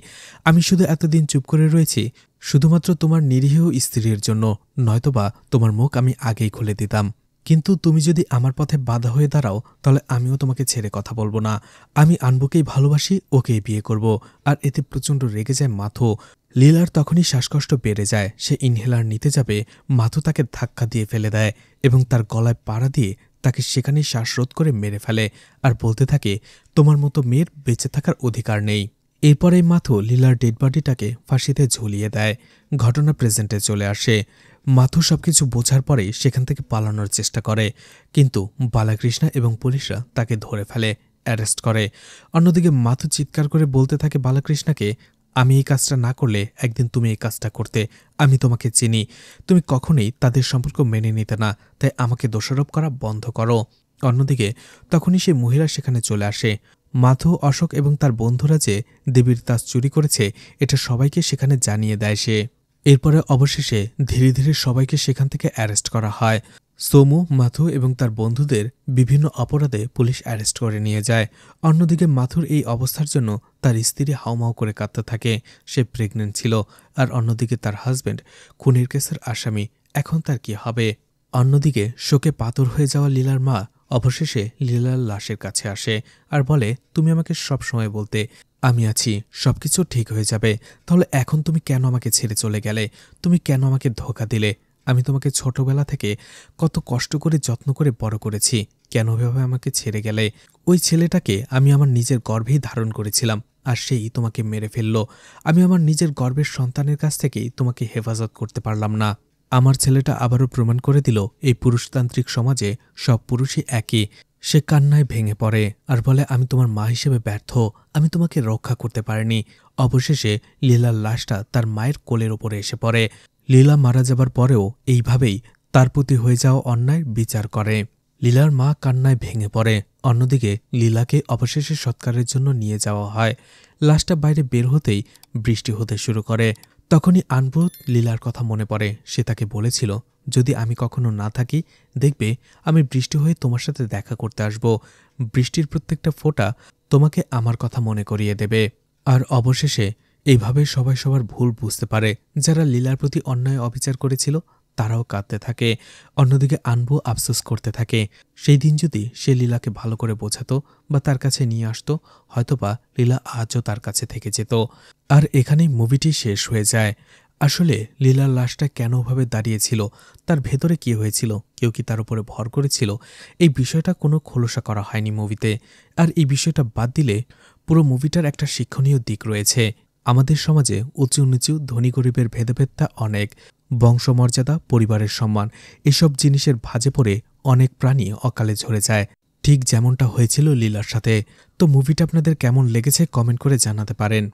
আমি শুধু এতদিন চুপ করে রয়েছি শুধুমাত্র তোমার নিরীহ স্ত্রীর জন্য, নয়তোবা তোমার মুখ আমি আগেই খুলে দিতাম। কিন্তু তুমি যদি আমার পথে বাধা হয়ে দাঁড়াও, তাহলে আমিও তোমাকে ছেড়ে কথা বলবো না। আমি আনবুকেই ভালোবাসি, ওকেই বিয়ে করব। আর এতে প্রচণ্ড রেগে যায় মাথু। লীলার তখনই শ্বাসকষ্ট বেড়ে যায়, সে ইনহেলার নিতে যাবে, মাথু তাকে ধাক্কা দিয়ে ফেলে দেয় এবং তার গলায় পাড়া দিয়ে তাকে সেখানেই শ্বাসরোধ করে মেরে ফেলে, আর বলতে থাকে, তোমার মতো মেয়ের বেঁচে থাকার অধিকার নেই। এরপরেই মাথু লীলার ডেড বডিটাকে ফাঁসিতে ঝুলিয়ে দেয়। ঘটনা প্রেজেন্টে চলে আসে। মাথু সবকিছু বোঝার পরেই সেখান থেকে পালানোর চেষ্টা করে, কিন্তু বালাকৃষ্ণা এবং পুলিশরা তাকে ধরে ফেলে, অ্যারেস্ট করে। অন্যদিকে মাথু চিৎকার করে বলতে থাকে বালাকৃষ্ণাকে, আমি এই কাজটা না করলে একদিন তুমি এই কাজটা করতে, আমি তোমাকে চিনি, তুমি কখনোই তাদের সম্পর্ক মেনে নিতে না, তাই আমাকে দোষারোপ করা বন্ধ করো। অন্যদিকে তখনই সেই মহিলা সেখানে চলে আসে। মাথু, অশোক এবং তার বন্ধুরা যে দেবীর তাজ চুরি করেছে, এটা সবাইকে সেখানে জানিয়ে দেয় সে। এরপরে অবশেষে ধীরে ধীরে সবাইকে সেখান থেকে অ্যারেস্ট করা হয়। সোমু, মাথু এবং তার বন্ধুদের বিভিন্ন অপরাধে পুলিশ অ্যারেস্ট করে নিয়ে যায়। অন্যদিকে মাথুর এই অবস্থার জন্য তার স্ত্রী হাউমাউ করে কাঁদতে থাকে, সে প্রেগনেন্ট ছিল। আর অন্যদিকে তার হাজব্যান্ড খুনের কেসের আসামি, এখন তার কি হবে? অন্যদিকে শোকে পাথর হয়ে যাওয়া লীলার মা অবশেষে লীলার লাশের কাছে আসে আর বলে, তুমি আমাকে সব সময় বলতে আমি আছি, সবকিছু ঠিক হয়ে যাবে, তাহলে এখন তুমি কেন আমাকে ছেড়ে চলে গেলে? তুমি কেন আমাকে ধোঁকা দিলে? আমি তোমাকে ছোটবেলা থেকে কত কষ্ট করে যত্ন করে বড় করেছি, কেন এভাবে আমাকে ছেড়ে গেলে? ওই ছেলেটাকে আমি আমার নিজের গর্ভেই ধারণ করেছিলাম, আর সেই তোমাকে মেরে ফেলল। আমি আমার নিজের গর্ভের সন্তানের কাছ থেকেই তোমাকে হেফাজত করতে পারলাম না। আমার ছেলেটা আবারও প্রমাণ করে দিল, এই পুরুষতান্ত্রিক সমাজে সব পুরুষই একই। সে কান্নায় ভেঙে পড়ে আর বলে, আমি তোমার মা হিসেবে ব্যর্থ, আমি তোমাকে রক্ষা করতে পারিনি। অবশেষে লীলার লাশটা তার মায়ের কোলের ওপরে এসে পড়ে। লীলা মারা যাবার পরেও এইভাবেই তার প্রতি হয়ে যাওয়া অন্যায় বিচার করে। লীলার মা কান্নায় ভেঙে পড়ে। অন্যদিকে লীলাকে অবশেষে সৎকারের জন্য নিয়ে যাওয়া হয়। লাশটা বাইরে বের হতেই বৃষ্টি হতে শুরু করে। তখনই আনবুত লীলার কথা মনে পড়ে। সে তাকে বলেছিল, যদি আমি কখনো না থাকি, দেখবে আমি বৃষ্টি হয়ে তোমার সাথে দেখা করতে আসব। বৃষ্টির প্রত্যেকটা ফোঁটা তোমাকে আমার কথা মনে করিয়ে দেবে। আর অবশেষে এইভাবে সবাই সবার ভুল বুঝতে পারে। যারা লীলার প্রতি অন্যায় অবিচার করেছিল তারাও কাঁদতে থাকে। অন্যদিকে আনবু আফসোস করতে থাকে। সেই দিন যদি সে লীলাকে ভালো করে বোঝাতো বা তার কাছে নিয়ে আসতো, হয়তোবা লীলা আজও তার কাছে থেকে যেত। আর এখানেই মুভিটি শেষ হয়ে যায়। আসলে লীলার লাশটা কেন ওভাবে দাঁড়িয়েছিল, তার ভেতরে কি হয়েছিল, কেউ কি তার উপরে ভর করেছিল, এই বিষয়টা কোনো খোলসা করা হয়নি মুভিতে। আর এই বিষয়টা বাদ দিলে পুরো মুভিটার একটা শিক্ষণীয় দিক রয়েছে। আমাদের সমাজে উঁচু নিচু ধনী গরিবের ভেদাভেদটা অনেক। বংশমর্যাদা, পরিবারের সম্মান, এসব জিনিসের ভাঁজে পড়ে অনেক প্রাণী অকালে ঝরে যায়, ঠিক যেমনটা হয়েছিল লীলার সাথে। তো মুভিটা আপনাদের কেমন লেগেছে কমেন্ট করে জানাতে পারেন।